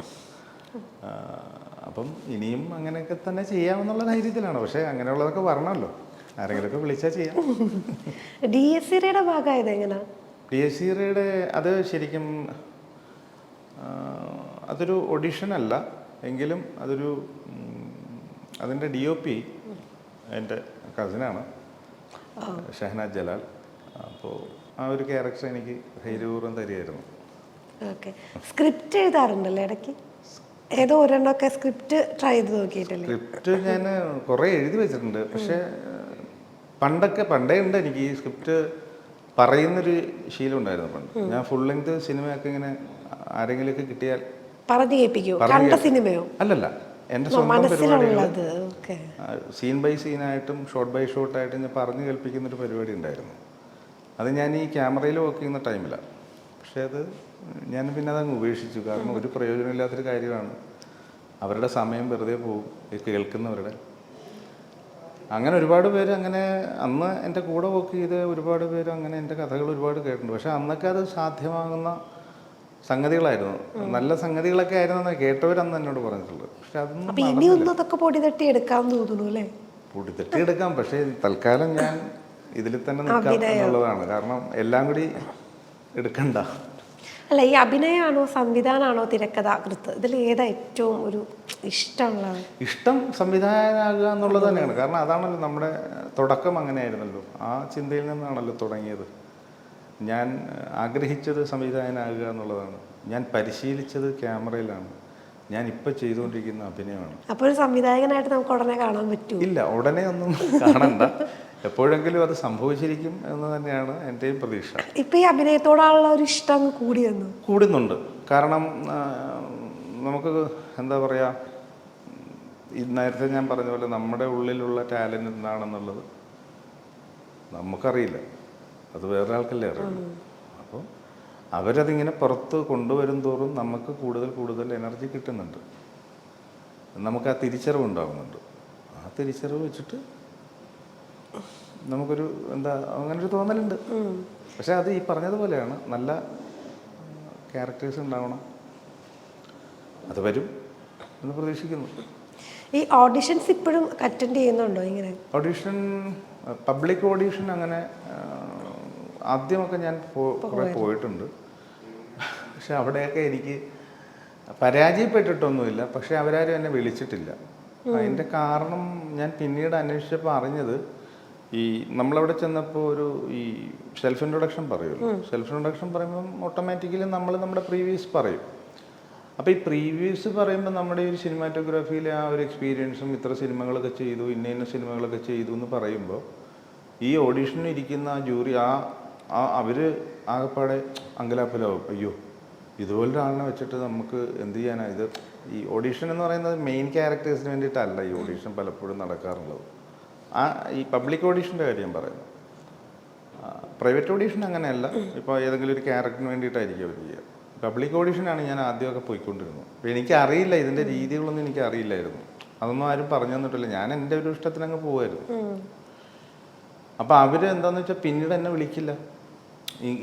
A: അപ്പം ഇനിയും അങ്ങനെയൊക്കെ തന്നെ ചെയ്യാമെന്നുള്ള ധൈര്യത്തിലാണ്. പക്ഷേ അങ്ങനെയുള്ളതൊക്കെ വരണമല്ലോ, ആരെങ്കിലുമൊക്കെ വിളിച്ചാൽ ചെയ്യാം.
B: DSCയുടെ ഭാഗമായത് എങ്ങനെ?
A: DSCയുടെ അത് ശരിക്കും അതൊരു ഓഡിഷൻ അല്ല എങ്കിലും അതിൻ്റെ DOP എൻ്റെ കസിനാണ്, ഷഹനാസ് ജലാൽ. അപ്പോൾ ആ ഒരു ക്യാരക്ടർ എനിക്ക് ധൈര്യപൂർവ്വം തരികയായിരുന്നു.
B: ഓക്കെ. സ്ക്രിപ്റ്റ് എഴുതാറുണ്ടല്ലോ ഇടയ്ക്ക്? ഏതോ ഒരെണ്ണമൊക്കെ സ്ക്രിപ്റ്റ് ട്രൈ ചെയ്ത് നോക്കിയിട്ടില്ലേ?
A: സ്ക്രിപ്റ്റ് ഞാൻ കുറേ എഴുതി വെച്ചിട്ടുണ്ട്. പക്ഷേ പണ്ടേ ഉണ്ട് എനിക്ക് ഈ സ്ക്രിപ്റ്റ് പറയുന്നൊരു ശീലം ഉണ്ടായിരുന്നു പണ്ട്. ഞാൻ ഫുൾ ലെങ്ത് സിനിമയൊക്കെ ഇങ്ങനെ ആരെങ്കിലുമൊക്കെ കിട്ടിയാൽ
B: പറഞ്ഞു കേൾപ്പിക്കോ? കണ്ട സിനിമയോ?
A: അല്ലല്ല, എൻ്റെ സ്വന്തം പരിപാടികൾ സീൻ ബൈ സീനായിട്ടും ഷോട്ട് ബൈ ഷോട്ടായിട്ടും ഞാൻ പറഞ്ഞു കേൾപ്പിക്കുന്നൊരു പരിപാടി ഉണ്ടായിരുന്നു. അത് ഞാൻ ഈ ക്യാമറയിൽ വർക്ക് ചെയ്യുന്ന ടൈമിലാണ്. പക്ഷേ അത് ഞാൻ പിന്നെ അതങ്ങ് ഉപേക്ഷിച്ചു. കാരണം ഒരു പ്രയോജനമില്ലാത്തൊരു കാര്യമാണ്. അവരുടെ സമയം വെറുതെ പോകും, കേൾക്കുന്നവരുടെ. അങ്ങനെ ഒരുപാട് പേര് അങ്ങനെ അന്ന് എൻ്റെ കൂടെ വർക്ക് ചെയ്ത് ഒരുപാട് പേര് അങ്ങനെ എൻ്റെ കഥകൾ ഒരുപാട് കേട്ടിട്ടുണ്ട്. പക്ഷേ അന്നൊക്കെ അത് സാധ്യമാകുന്ന സംഗതികളായിരുന്നു, നല്ല സംഗതികളൊക്കെ ആയിരുന്നു കേട്ടവരന്ന് എന്നോട് പറഞ്ഞിട്ടുള്ളത്. പക്ഷെ
B: അതൊന്നും പൊടി തട്ടി എടുക്കാൻ തോന്നുന്നു അല്ലേ?
A: പൊടി തട്ടി എടുക്കാം, പക്ഷേ തൽക്കാലം ഞാൻ ഇതിൽ തന്നെ നിൽക്കാം എന്നുള്ളതാണ്. കാരണം എല്ലാം കൂടി എടുക്കണ്ട.
B: അല്ല, ഈ അഭിനയമാണോ സംവിധാനമാണോ തിരക്കഥാകൃത്ത്, ഇതിൽ ഏതാ ഏറ്റവും ഒരു ഇഷ്ടമുള്ളത്?
A: ഇഷ്ടം സംവിധായകനാകുക എന്നുള്ളത് തന്നെയാണ്. കാരണം അതാണല്ലോ നമ്മുടെ തുടക്കം, അങ്ങനെയായിരുന്നല്ലോ. ആ ചിന്തയിൽ നിന്നാണല്ലോ തുടങ്ങിയത്. ഞാൻ ആഗ്രഹിച്ചത് സംവിധായകനാകുക എന്നുള്ളതാണ്. ഞാൻ പരിശീലിച്ചത് ക്യാമറയിലാണ്. ഞാൻ ഇപ്പം ചെയ്തുകൊണ്ടിരിക്കുന്ന അഭിനയമാണ്.
B: അപ്പോൾ സംവിധായകനായിട്ട് നമുക്ക് ഉടനെ കാണാൻ പറ്റുമോ?
A: ഇല്ല, ഉടനെ ഒന്നും കാണണ്ട. എപ്പോഴെങ്കിലും അത് സംഭവിച്ചിരിക്കും എന്ന് തന്നെയാണ് എൻ്റെയും പ്രതീക്ഷ.
B: ഇപ്പം ഈ അഭിനയത്തോടുള്ള ഒരു ഇഷ്ടം കൂടുന്നുണ്ട്.
A: കാരണം നമുക്ക് എന്താ പറയുക, നേരത്തെ ഞാൻ പറഞ്ഞ പോലെ നമ്മുടെ ഉള്ളിലുള്ള ടാലൻറ്റ് എന്താണെന്നുള്ളത് നമുക്കറിയില്ല, അത് വേറൊരാൾക്കല്ലേ അറിയുള്ളൂ. അപ്പോൾ അവരതിങ്ങനെ പുറത്ത് കൊണ്ടുവരും തോറും നമുക്ക് കൂടുതൽ എനർജി കിട്ടുന്നുണ്ട്, നമുക്ക് ആ തിരിച്ചറിവ് ഉണ്ടാകുന്നുണ്ട്. ആ തിരിച്ചറിവ് വെച്ചിട്ട് നമുക്കൊരു അങ്ങനൊരു തോന്നലുണ്ട്. പക്ഷെ അത് ഈ പറഞ്ഞതുപോലെയാണ്, നല്ല ക്യാരക്ടേഴ്സ് ഉണ്ടാവണം, അത് വരും എന്ന് പ്രതീക്ഷിക്കുന്നു.
B: ഈ ഓഡിഷൻസ് ഇപ്പോഴും അറ്റൻഡ് ചെയ്യുന്നുണ്ടോ? ഇങ്ങനെ
A: ഓഡിഷൻ, പബ്ലിക് ഓഡിഷൻ അങ്ങനെ ആദ്യമൊക്കെ ഞാൻ കുറേ പോയിട്ടുണ്ട്. പക്ഷെ അവിടെയൊക്കെ എനിക്ക് പരാജയപ്പെട്ടിട്ടൊന്നുമില്ല, പക്ഷെ അവരാരും എന്നെ വിളിച്ചിട്ടില്ല. അതിൻ്റെ കാരണം ഞാൻ പിന്നീട് അന്വേഷിച്ചപ്പോൾ അറിഞ്ഞത്, ഈ നമ്മളവിടെ ചെന്നപ്പോൾ ഈ സെൽഫ് ഇൻട്രൊഡക്ഷൻ പറയുമല്ലോ. സെൽഫ് ഇൻട്രൊഡക്ഷൻ പറയുമ്പം ഓട്ടോമാറ്റിക്കലി നമ്മൾ നമ്മുടെ പ്രീവിയസ് പറയും. അപ്പോൾ ഈ പ്രീവിയസ് പറയുമ്പോൾ നമ്മുടെ ഒരു സിനിമാറ്റോഗ്രാഫിയിലെ ആ ഒരു എക്സ്പീരിയൻസും ഇത്ര സിനിമകളൊക്കെ ചെയ്തു, ഇന്ന സിനിമകളൊക്കെ ചെയ്തു എന്ന് പറയുമ്പോൾ ഈ ഓഡീഷനിൽ ഇരിക്കുന്ന ആ ജൂറി അവർ ആകെപ്പാടെ അങ്കലാപ്പലാവും. അയ്യോ, ഇതുപോലൊരു ആളിനെ വെച്ചിട്ട് നമുക്ക് എന്ത് ചെയ്യാനാണ് ഇത്. ഈ ഓഡീഷൻ എന്ന് പറയുന്നത് മെയിൻ ക്യാരക്ടേഴ്സിന് വേണ്ടിയിട്ടല്ല ഈ ഓഡീഷൻ പലപ്പോഴും നടക്കാറുള്ളത്. ഈ പബ്ലിക് ഓഡീഷൻ്റെ കാര്യം പറയുന്നു. പ്രൈവറ്റ് ഓഡീഷൻ അങ്ങനെയല്ല. ഇപ്പോൾ ഏതെങ്കിലും ഒരു ക്യാരക്ടറിന് വേണ്ടിയിട്ടായിരിക്കും അവർ ചെയ്യുക. പബ്ലിക് ഓഡീഷനാണ് ഞാൻ ആദ്യമൊക്കെ പോയിക്കൊണ്ടിരുന്നത്. അപ്പോൾ എനിക്കറിയില്ല, ഇതിൻ്റെ രീതികളൊന്നും എനിക്കറിയില്ലായിരുന്നു. അതൊന്നും ആരും പറഞ്ഞു തന്നിട്ടില്ല. ഞാൻ എൻ്റെ ഒരു ഇഷ്ടത്തിനങ്ങ് പോകുമായിരുന്നു. അപ്പോൾ അവർ എന്താണെന്ന് വെച്ചാൽ പിന്നീട് എന്നെ വിളിക്കില്ല.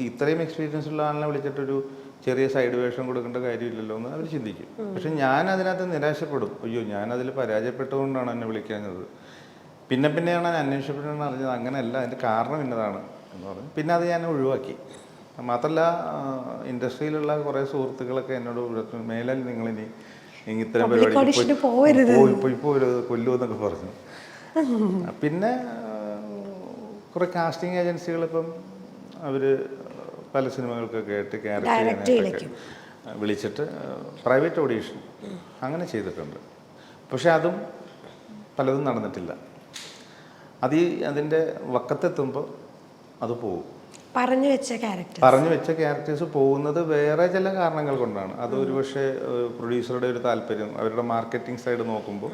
A: ഇത്രയും എക്സ്പീരിയൻസ് ഉള്ള ആളിനെ വിളിച്ചിട്ടൊരു ചെറിയ സൈഡ് വേഷം കൊടുക്കേണ്ട കാര്യമില്ലല്ലോ എന്ന് അവർ ചിന്തിക്കും. പക്ഷെ ഞാൻ അതിനകത്ത് നിരാശപ്പെടും. അയ്യോ, ഞാനതിൽ പരാജയപ്പെട്ടുകൊണ്ടാണ് എന്നെ വിളിക്കാഞ്ഞത്. പിന്നെയാണ് അന്വേഷിച്ചപ്പോഴാണ് അറിഞ്ഞത് അങ്ങനെയല്ല, അതിൻ്റെ കാരണം ഇന്നതാണ് എന്ന് പറഞ്ഞു. പിന്നെ അത് ഞാൻ ഒഴിവാക്കി. മാത്രമല്ല, ഇൻഡസ്ട്രിയിലുള്ള കുറേ സുഹൃത്തുക്കളൊക്കെ എന്നോട് മേലാൽ നിങ്ങളിനി ഇത്തരം പരിപാടി പോരുത്, കൊല്ലുമെന്നൊക്കെ പറഞ്ഞു. പിന്നെ കുറേ കാസ്റ്റിംഗ് ഏജൻസികൾ ഇപ്പം അവർ പല സിനിമകൾക്കൊക്കെ ആയിട്ട് ക്യാരക്ടർ വിളിച്ചിട്ട് പ്രൈവറ്റ് ഓഡീഷൻ അങ്ങനെ ചെയ്തിട്ടുണ്ട്. പക്ഷെ അതും പലതും നടന്നിട്ടില്ല. അതിൻ്റെ വക്കത്തെത്തുമ്പോൾ അത് പോകും. പറഞ്ഞു വെച്ച ക്യാരക്ടേഴ്സ് പോകുന്നത് വേറെ ചില കാരണങ്ങൾ കൊണ്ടാണ്. അത് ഒരുപക്ഷെ പ്രൊഡ്യൂസറുടെ ഒരു താല്പര്യം, അവരുടെ മാർക്കറ്റിംഗ് സൈഡ് നോക്കുമ്പോൾ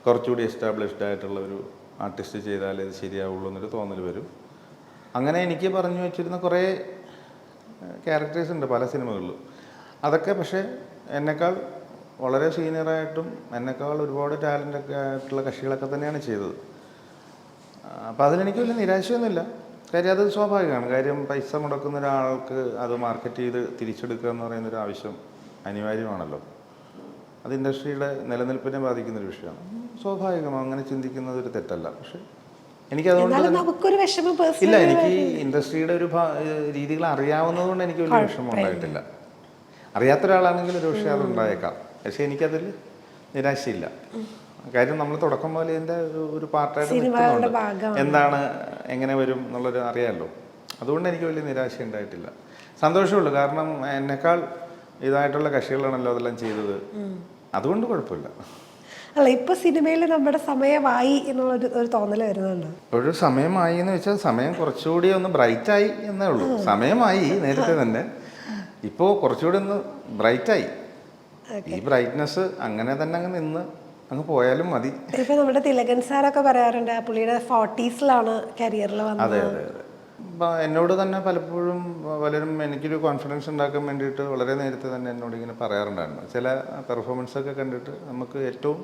A: കുറച്ചുകൂടി എസ്റ്റാബ്ലിഷ്ഡ് ആയിട്ടുള്ള ഒരു ആർട്ടിസ്റ്റ് ചെയ്താലേ ഇത് ശരിയാവുള്ളൂ എന്നൊരു തോന്നൽ വരും. അങ്ങനെ എനിക്ക് പറഞ്ഞു വെച്ചിരുന്ന കുറേ ക്യാരക്ടേഴ്സ് ഉണ്ട് പല സിനിമകളിലും. അതൊക്കെ പക്ഷേ എന്നെക്കാൾ വളരെ സീനിയറായിട്ടും എന്നെക്കാൾ ഒരുപാട് ടാലൻ്റൊക്കെ ആയിട്ടുള്ള കക്ഷികളൊക്കെ തന്നെയാണ് ചെയ്തത്. അപ്പോൾ അതിലെനിക്ക് വലിയ നിരാശയൊന്നുമില്ല. കാര്യം അത് സ്വാഭാവികമാണ്. കാര്യം പൈസ മുടക്കുന്ന ഒരാൾക്ക് അത് മാർക്കറ്റ് ചെയ്ത് തിരിച്ചെടുക്കുക എന്ന് പറയുന്നൊരു ആവശ്യം അനിവാര്യമാണല്ലോ. അത് ഇൻഡസ്ട്രിയുടെ നിലനിൽപ്പിനെ ബാധിക്കുന്നൊരു വിഷയമാണ്. സ്വാഭാവികമാണ്, അങ്ങനെ ചിന്തിക്കുന്നത് ഒരു തെറ്റല്ല. പക്ഷെ എനിക്കതുകൊണ്ട് ഇല്ല, എനിക്ക് ഇൻഡസ്ട്രിയുടെ ഒരു രീതികൾ അറിയാവുന്നത് കൊണ്ട് എനിക്ക് വലിയ വിഷമം ഉണ്ടായിട്ടില്ല. അറിയാത്ത ഒരാളാണെങ്കിൽ ഒരു പക്ഷേ അതുണ്ടായേക്കാം. പക്ഷെ എനിക്കതിൽ നിരാശയില്ല. കാര്യം നമ്മൾ തുടക്കം പോലെ ഇതിൻ്റെ ഒരു പാർട്ടായിട്ട് നിൽക്കുന്നുണ്ട്. എന്താണ്, എങ്ങനെ വരും എന്നുള്ളൊരു അറിയാമല്ലോ. അതുകൊണ്ട് എനിക്ക് വലിയ നിരാശ ഉണ്ടായിട്ടില്ല. സന്തോഷമുള്ളൂ. കാരണം എന്നെക്കാൾ ഇതായിട്ടുള്ള കക്ഷികളാണല്ലോ അതെല്ലാം ചെയ്തത്. അതുകൊണ്ട് കുഴപ്പമില്ല.
B: അല്ല, ഇപ്പൊ സിനിമയിൽ നമ്മുടെ സമയമായി എന്നുള്ളൊരു തോന്നൽ വരുന്നുണ്ട്. ഒരു
A: സമയമായി എന്ന് വെച്ചാൽ സമയം കുറച്ചുകൂടി ഒന്ന് ബ്രൈറ്റായി എന്നേ ഉള്ളൂ. സമയമായി നേരത്തെ തന്നെ, ഇപ്പോൾ കുറച്ചുകൂടി ഒന്ന് ബ്രൈറ്റായി. ഈ ബ്രൈറ്റ്നെസ് അങ്ങനെ തന്നെ അങ്ങ് പോയാലും മതി.
B: ഇപ്പൊ നമ്മുടെ തിലകൻ സാറൊക്കെ പറയാറുണ്ട് പുള്ളിയുടെ 40s കരിയറിൽ വന്നത്.
A: അതെ അതെ അതെ. എന്നോട് തന്നെ പലപ്പോഴും പലരും എനിക്കൊരു കോൺഫിഡൻസ് ഉണ്ടാക്കാൻ വേണ്ടിയിട്ട് വളരെ നേരത്തെ തന്നെ എന്നോട് ഇങ്ങനെ പറയാറുണ്ടായിരുന്നു. ചില പെർഫോമൻസൊക്കെ കണ്ടിട്ട് നമുക്ക് ഏറ്റവും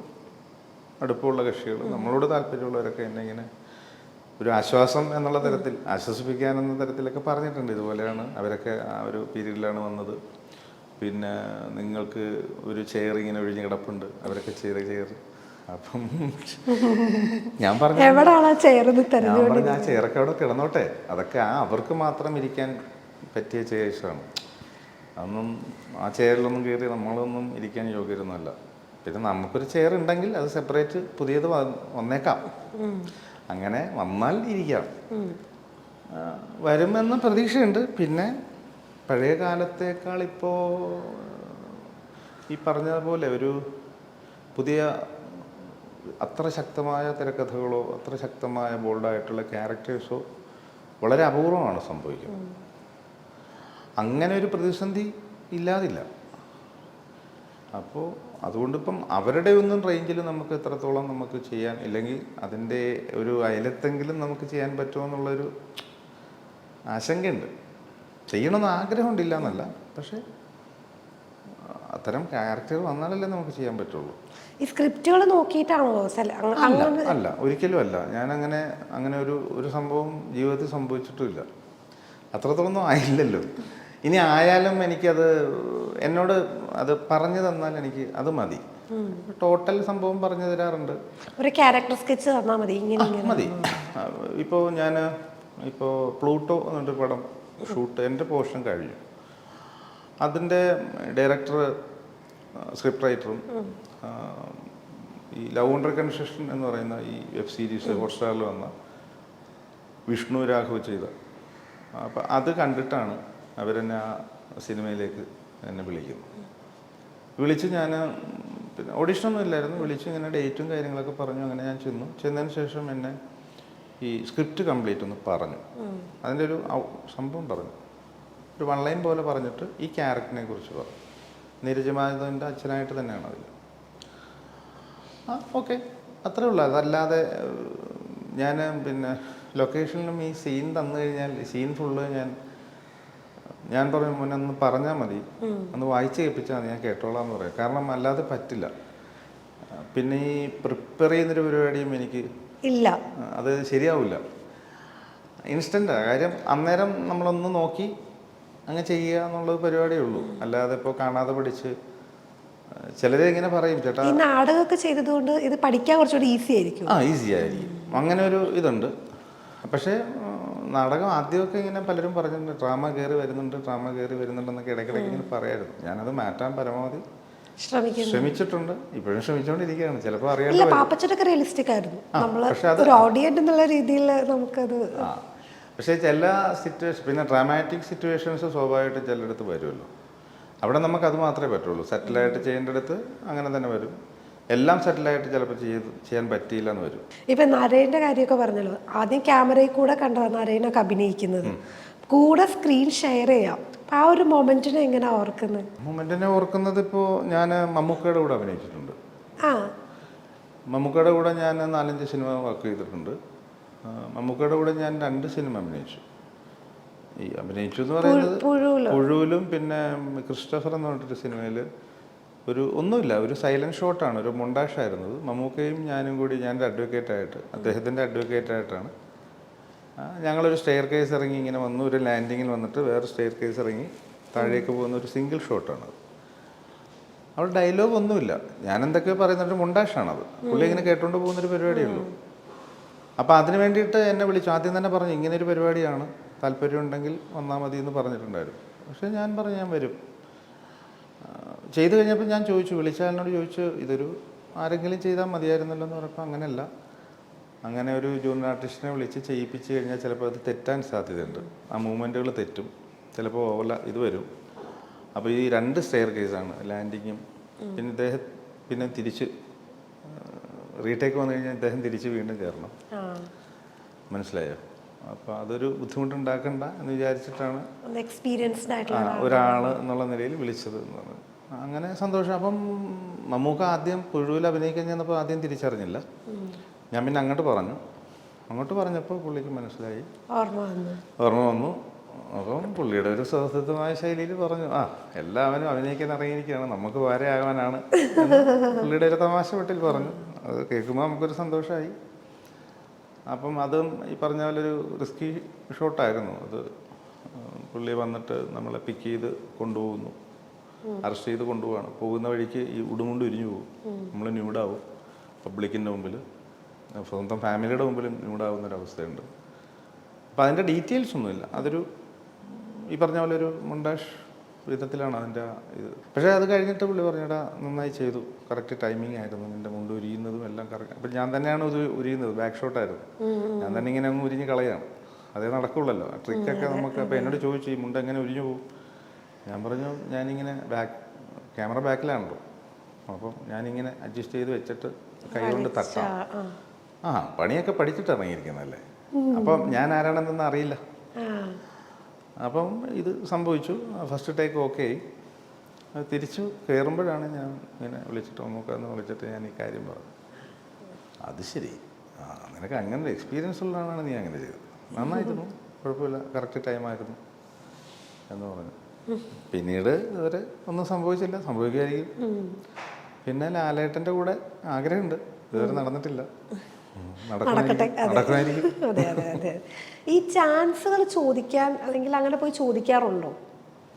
A: അടുപ്പമുള്ള കക്ഷികൾ, നമ്മളോട് താല്പര്യമുള്ളവരൊക്കെ എന്നെ ഇങ്ങനെ ഒരു ആശ്വാസം എന്നുള്ള തരത്തിൽ, ആശ്വസിപ്പിക്കാനെന്ന തരത്തിലൊക്കെ പറഞ്ഞിട്ടുണ്ട്. ഇതുപോലെയാണ് അവരൊക്കെ ആ ഒരു പീരീഡിലാണ് വന്നത്. പിന്നെ നിങ്ങൾക്ക് ഒരു ചെയർ ഇങ്ങനെ ഒഴിഞ്ഞ് കിടപ്പുണ്ട്, അവരൊക്കെ ചെയർ. അപ്പം ഞാൻ പറഞ്ഞു ആ ചെയറൊക്കെ അവിടെ കിടന്നോട്ടെ, അതൊക്കെ അവർക്ക് മാത്രം ഇരിക്കാൻ പറ്റിയ ചെയർസാണ്. അതൊന്നും ആ ചെയറിലൊന്നും കയറി നമ്മളൊന്നും ഇരിക്കാൻ യോഗ്യരൊന്നുമല്ല. പിന്നെ നമുക്കൊരു ചെയർ ഉണ്ടെങ്കിൽ അത് സെപ്പറേറ്റ് പുതിയത് വന്നേക്കാം. അങ്ങനെ വന്നാൽ ഇരിക്കാം. വരുമെന്ന പ്രതീക്ഷയുണ്ട്. പിന്നെ പഴയ കാലത്തേക്കാൾ ഇപ്പോൾ ഈ പറഞ്ഞതുപോലെ ഒരു പുതിയ അത്ര ശക്തമായ തിരക്കഥകളോ അത്ര ശക്തമായ ബോൾഡായിട്ടുള്ള ക്യാരക്ടേഴ്സോ വളരെ അപൂർവമാണ് സംഭവിക്കുന്നത്. അങ്ങനെ ഒരു പ്രതിസന്ധി ഇല്ലാതില്ല. അപ്പോൾ അതുകൊണ്ടിപ്പം അവരുടെ ഒന്നും റേഞ്ചിൽ നമുക്ക് എത്രത്തോളം നമുക്ക് ചെയ്യാൻ, ഇല്ലെങ്കിൽ അതിൻ്റെ ഒരു അയലത്തെങ്കിലും നമുക്ക് ചെയ്യാൻ പറ്റുമോ എന്നുള്ളൊരു ആശങ്കയുണ്ട്. ചെയ്യണമെന്ന് ആഗ്രഹമുണ്ടില്ല എന്നല്ല, പക്ഷേ അത്തരം ക്യാരക്ടർ വന്നാലല്ലേ നമുക്ക് ചെയ്യാൻ പറ്റുള്ളൂ.
B: ഈ സ്ക്രിപ്റ്റുകൾ നോക്കിയിട്ടാണോ?
A: അല്ല, ഒരിക്കലും അല്ല. ഞാൻ അങ്ങനെ ഒരു സംഭവം ജീവിതത്തിൽ സംഭവിച്ചിട്ടുമില്ല. അത്രത്തോളൊന്നും ആയില്ലല്ലോ. ഇനി ആയാലും എനിക്കത് എന്നോട് അത് പറഞ്ഞു തന്നാൽ എനിക്ക് അത് മതി. ടോട്ടൽ സംഭവം പറഞ്ഞു തരാറുണ്ട്.
B: ഒരു ക്യാരക്ടർ സ്കെച്ച് തന്നാൽ മതി.
A: ഇപ്പോൾ പ്ലൂട്ടോ എന്നൊരു പടം ഷൂട്ട് എൻ്റെ പോർഷൻ കഴിഞ്ഞു. അതിൻ്റെ ഡയറക്ടർ സ്ക്രിപ്റ്റ് റൈറ്ററും ഈ ലവ് ആൻഡ് റെക്കൺസ്ട്രക്ഷൻ എന്ന് പറയുന്ന ഈ വെബ് സീരീസ് ഹോട്ട്സ്റ്റാറിൽ വന്ന വിഷ്ണു രാഘവ് ചെയ്ത. അപ്പം അത് കണ്ടിട്ടാണ് അവരെന്നെ ആ സിനിമയിലേക്ക് എന്നെ വിളിക്കുന്നത്. വിളിച്ച് ഞാൻ പിന്നെ ഓഡിഷനൊന്നും ഇല്ലായിരുന്നു, വിളിച്ച് ഇങ്ങനെ ഡേറ്റും കാര്യങ്ങളൊക്കെ പറഞ്ഞു. അങ്ങനെ ഞാൻ ചെന്നതിന് ശേഷം എന്നെ ഈ സ്ക്രിപ്റ്റ് കംപ്ലീറ്റ് ഒന്ന് പറഞ്ഞു, അതിൻ്റെ ഒരു സംഭവം പറഞ്ഞു, ഒരു 1 ലൈൻ പോലെ പറഞ്ഞിട്ട് ഈ ക്യാരക്ടറിനെ കുറിച്ച് പറഞ്ഞു. നീരജ് മാധവൻ്റെ അച്ഛനായിട്ട് തന്നെയാണ് അതിൽ. ഓക്കെ, അത്രേ ഉള്ളൂ. അതല്ലാതെ ഞാൻ പിന്നെ ലൊക്കേഷനിലും ഈ സീൻ തന്നു കഴിഞ്ഞാൽ സീൻ ഫുള്ള് ഞാൻ പറഞ്ഞു മുന്നേ ഒന്ന് പറഞ്ഞാൽ മതി, ഒന്ന് വായിച്ച് കേൾപ്പിച്ചാൽ മതി, ഞാൻ കേട്ടോളാം എന്ന് പറയാം. കാരണം അല്ലാതെ പറ്റില്ല. പിന്നെ ഈ പ്രിപ്പയർ ചെയ്യുന്നൊരു പരിപാടിയും എനിക്ക്
B: ഇല്ല,
A: അത് ശരിയാവില്ല. ഇൻസ്റ്റൻ്റാണ് കാര്യം, അന്നേരം നമ്മളൊന്ന് നോക്കി അങ്ങ് ചെയ്യുക എന്നുള്ളത് പരിപാടിയേ ഉള്ളൂ. അല്ലാതെ ഇപ്പോൾ കാണാതെ പഠിച്ച് ചിലരെ ഇങ്ങനെ പറയും, ചേട്ടാ
B: ഈ നാടകമൊക്കെ ചെയ്തതുകൊണ്ട് ഇത് പഠിക്കാൻ കുറച്ചുകൂടി ഈസി ആയിരിക്കും.
A: ഈസി ആയിരിക്കും, അങ്ങനെ ഒരു ഇതുണ്ട്. പക്ഷേ നാടകം ആദ്യമൊക്കെ ഇങ്ങനെ പലരും പറഞ്ഞിട്ടുണ്ട്, ഡ്രാമ കയറി വരുന്നുണ്ടെന്നൊക്കെ ഇടയ്ക്കിടയ്ക്ക് ഇങ്ങനെ പറയായിരുന്നു. ഞാനത് മാറ്റാൻ പരമാവധി ശ്രമിച്ചിട്ടുണ്ട്, ഇപ്പോഴും ശ്രമിച്ചുകൊണ്ടിരിക്കുകയാണ്. ചിലപ്പോൾ അറിയാം.
B: പാപ്പച്ചനൊക്കെ റിയലിസ്റ്റിക് ആയിരുന്നു, ഒരു ഓഡിയൻസ് എന്നുള്ള രീതിയിൽ നമുക്കത്.
A: പക്ഷേ ചില സിറ്റുവേഷൻ, പിന്നെ ഡ്രാമാറ്റിക് സിറ്റുവേഷൻസ് സ്വാഭാവികമായിട്ടും ചിലയിടത്ത് വരുമല്ലോ. അവിടെ നമുക്കത് മാത്രമേ പറ്റുള്ളൂ. സെറ്റിലായിട്ട് ചെയ്യേണ്ടടുത്ത് അങ്ങനെ തന്നെ വരും. എല്ലാം സെറ്റിലായിട്ട് ചിലപ്പോൾ ചെയ്യാൻ പറ്റിയില്ല എന്ന് വരും.
B: ഇപ്പം നരേൻ്റെ കാര്യമൊക്കെ പറഞ്ഞല്ലോ, ആദ്യം ക്യാമറയിൽ കൂടെ കണ്ടതാണ് നരേനൊക്കെ അഭിനയിക്കുന്നത്, കൂടെ സ്ക്രീൻ ഷെയർ ചെയ്യാം. അപ്പം ആ ഒരു മൊമെന്റിനെ എങ്ങനെ ഓർക്കുന്നത്?
A: മൊമെന്റിനെ ഓർക്കുന്നത് ഇപ്പോൾ ഞാൻ മമ്മൂക്കയുടെ കൂടെ അഭിനയിച്ചിട്ടുണ്ട്. മമ്മൂക്കയുടെ കൂടെ ഞാൻ 4-5 സിനിമ വർക്ക് ചെയ്തിട്ടുണ്ട്. മമ്മൂക്കയുടെ കൂടെ ഞാൻ 2 സിനിമ അഭിനയിച്ചു. ഈ അഭിനയിച്ചു എന്ന് പറയുന്നത് പുഴുവിലും പിന്നെ ക്രിസ്റ്റഫർ എന്ന് പറഞ്ഞിട്ടൊരു സിനിമയിൽ ഒന്നുമില്ല, ഒരു സൈലൻറ്റ് ഷോട്ടാണ്, ഒരു മൊണ്ടാഷായിരുന്നത്. മമ്മൂക്കയും ഞാനും കൂടി, ഞാനൊരു അഡ്വക്കേറ്റായിട്ട്, അദ്ദേഹത്തിൻ്റെ അഡ്വക്കേറ്റായിട്ടാണ് ഞങ്ങളൊരു സ്റ്റെയർ കേസ് ഇറങ്ങി ഇങ്ങനെ വന്നു, ഒരു ലാൻഡിങ്ങിൽ വന്നിട്ട് വേറെ സ്റ്റെയർ കേസ് ഇറങ്ങി താഴേക്ക് പോകുന്ന ഒരു സിംഗിൾ ഷോട്ടാണത്. അവിടെ ഡയലോഗ് ഒന്നുമില്ല, ഞാൻ എന്തൊക്കെയോ പറയുന്നൊരു മൊണ്ടാഷാണത്. പുള്ളി ഇങ്ങനെ കേട്ടുകൊണ്ട് പോകുന്നൊരു പരിപാടിയുള്ളൂ. അപ്പോൾ അതിന് വേണ്ടിയിട്ട് എന്നെ വിളിച്ചു. ആദ്യം തന്നെ പറഞ്ഞു, ഇങ്ങനെയൊരു പരിപാടിയാണ്, താല്പര്യമുണ്ടെങ്കിൽ വന്നാൽ മതി എന്ന് പറഞ്ഞിട്ടുണ്ടായിരുന്നു. പക്ഷേ ഞാൻ പറഞ്ഞു ഞാൻ വരും. ചെയ്തു കഴിഞ്ഞപ്പോൾ ഞാൻ ചോദിച്ചു, വിളിച്ചാലിനോട് ചോദിച്ചു, ഇതൊരു ആരെങ്കിലും ചെയ്താൽ മതിയായിരുന്നല്ലോ എന്ന് പറഞ്ഞപ്പോൾ അങ്ങനെയല്ല, അങ്ങനെ ഒരു ജൂനിയർ ആർട്ടിസ്റ്റിനെ വിളിച്ച് ചെയ്യിപ്പിച്ച് കഴിഞ്ഞാൽ ചിലപ്പോൾ അത് തെറ്റാൻ സാധ്യതയുണ്ട്, ആ മൂവ്മെൻറ്റുകൾ തെറ്റും, ചിലപ്പോൾ ഇത് വരും. അപ്പോൾ ഈ 2 സ്റ്റെയർ കേസാണ്, ലാൻഡിങ്ങും പിന്നെ പിന്നെ തിരിച്ച് റീടേക്ക് വന്നു കഴിഞ്ഞാൽ ഇദ്ദേഹം തിരിച്ച് വീണ്ടും കയറണം. മനസ്സിലായോ? അപ്പോൾ അതൊരു ബുദ്ധിമുട്ടുണ്ടാക്കണ്ട എന്ന് വിചാരിച്ചിട്ടാണ്
B: എക്സ്പീരിയൻസ്ഡ് ആയിട്ടുള്ള
A: ഒരാൾ എന്നുള്ള നിലയിൽ വിളിച്ചത് എന്ന് പറഞ്ഞു. അങ്ങനെ സന്തോഷം. അപ്പം മമ്മൂക്ക ആദ്യം പുഴുവിൽ അഭിനയിക്കാൻ ചെന്നപ്പോൾ ആദ്യം തിരിച്ചറിഞ്ഞില്ല. ഞാൻ പിന്നെ അങ്ങോട്ട് പറഞ്ഞപ്പോൾ പുള്ളിക്ക് മനസ്സിലായി, ഓർമ്മ വന്നു. അപ്പം പുള്ളിയുടെ ഒരു സ്വതസിദ്ധമായ ശൈലിയിൽ പറഞ്ഞു, എല്ലാവരും അഭിനയിക്കാൻ ഇറങ്ങിയിരിക്കുകയാണ്, നമുക്ക് വേറെ ആകാനാണ് പുള്ളിയുടെ ഒരു തമാശ വീട്ടിൽ പറഞ്ഞു. അത് കേൾക്കുമ്പോൾ നമുക്കൊരു സന്തോഷമായി. അപ്പം അതും ഈ പറഞ്ഞ പോലെ ഒരു റിസ്കി ഷോട്ടായിരുന്നു അത്. പുള്ളി വന്നിട്ട് നമ്മളെ പിക്ക് ചെയ്ത് കൊണ്ടുപോകുന്നു, അറസ്റ്റ് ചെയ്ത് കൊണ്ടുപോവാണ്. പോകുന്ന വഴിക്ക് ഈ ഉടുമുണ്ട് ഉരിഞ്ഞു പോകും, നമ്മൾ ന്യൂഡാവും, പബ്ലിക്കിൻ്റെ മുമ്പിൽ, സ്വന്തം ഫാമിലിയുടെ മുമ്പിൽ ന്യൂഡാവുന്നൊരവസ്ഥയുണ്ട്. അപ്പം അതിൻ്റെ ഡീറ്റെയിൽസ് ഒന്നുമില്ല, അതൊരു ഈ പറഞ്ഞ പോലെ ഒരു മൊണ്ടാഷ് വിധത്തിലാണ് അതിൻ്റെ ഇത്. പക്ഷേ അത് കഴിഞ്ഞിട്ട് പുള്ളി പറഞ്ഞിടാ നന്നായി ചെയ്തു, കറക്റ്റ് ടൈമിംഗ് ആയിരുന്നു, നിൻ്റെ മുണ്ട് ഉരിയുന്നതും എല്ലാം കറക്റ്റ്. അപ്പം ഞാൻ തന്നെയാണ് ഇത് ഉരിയുന്നത്, ബാക്ക് ഷോട്ടായിരുന്നു, ഞാൻ തന്നെ ഇങ്ങനെ അങ്ങ് ഉരിഞ്ഞ് കളയാണ്, അതേ നടക്കുള്ളല്ലോ ട്രിക്കൊക്കെ നമുക്ക്. അപ്പോൾ എന്നോട് ചോദിച്ചു, ഈ മുണ്ട് എങ്ങനെ ഉരിഞ്ഞു പോകും? ഞാൻ പറഞ്ഞു, ഞാനിങ്ങനെ ക്യാമറ ബാക്കിലാണല്ലോ, അപ്പം ഞാനിങ്ങനെ അഡ്ജസ്റ്റ് ചെയ്ത് വെച്ചിട്ട് കൈ കൊണ്ട് തട്ടാം. പണിയൊക്കെ പഠിച്ചിട്ട് ഇറങ്ങിയിരിക്കുന്നതല്ലേ, അപ്പം ഞാൻ ആരാണെന്നൊന്നും അറിയില്ല. അപ്പം ഇത് സംഭവിച്ചു, ഫസ്റ്റ് ടേക്ക് ഓക്കെ ആയി. തിരിച്ചു കയറുമ്പോഴാണ് ഞാൻ ഇങ്ങനെ വിളിച്ചിട്ട് മമ്മൂക്കാന്ന് വിളിച്ചിട്ട് ഞാൻ ഈ കാര്യം പറഞ്ഞു. അത് ശരി, നിനക്ക് അങ്ങനെ ഒരു എക്സ്പീരിയൻസ് ഉള്ളതാണ്, നീ അങ്ങനെ ചെയ്തത്, നന്നായിരുന്നു, കുഴപ്പമില്ല, കറക്റ്റ് ടൈമായിരുന്നു എന്ന് പറഞ്ഞു. പിന്നീട് ഇതുവരെ ഒന്നും സംഭവിച്ചില്ല, സംഭവിക്കുമായിരിക്കും. പിന്നെ ലാലേട്ടൻ്റെ കൂടെ ആഗ്രഹമുണ്ട്, ഇതുവരെ നടന്നിട്ടില്ല, നടക്കുമായിരിക്കും.
B: അതെ അതെ അതെ. ഈ ചാൻസുകൾ ചോദിക്കാൻ അല്ലെങ്കിൽ അങ്ങനെ പോയി ചോദിക്കാറുണ്ടോ?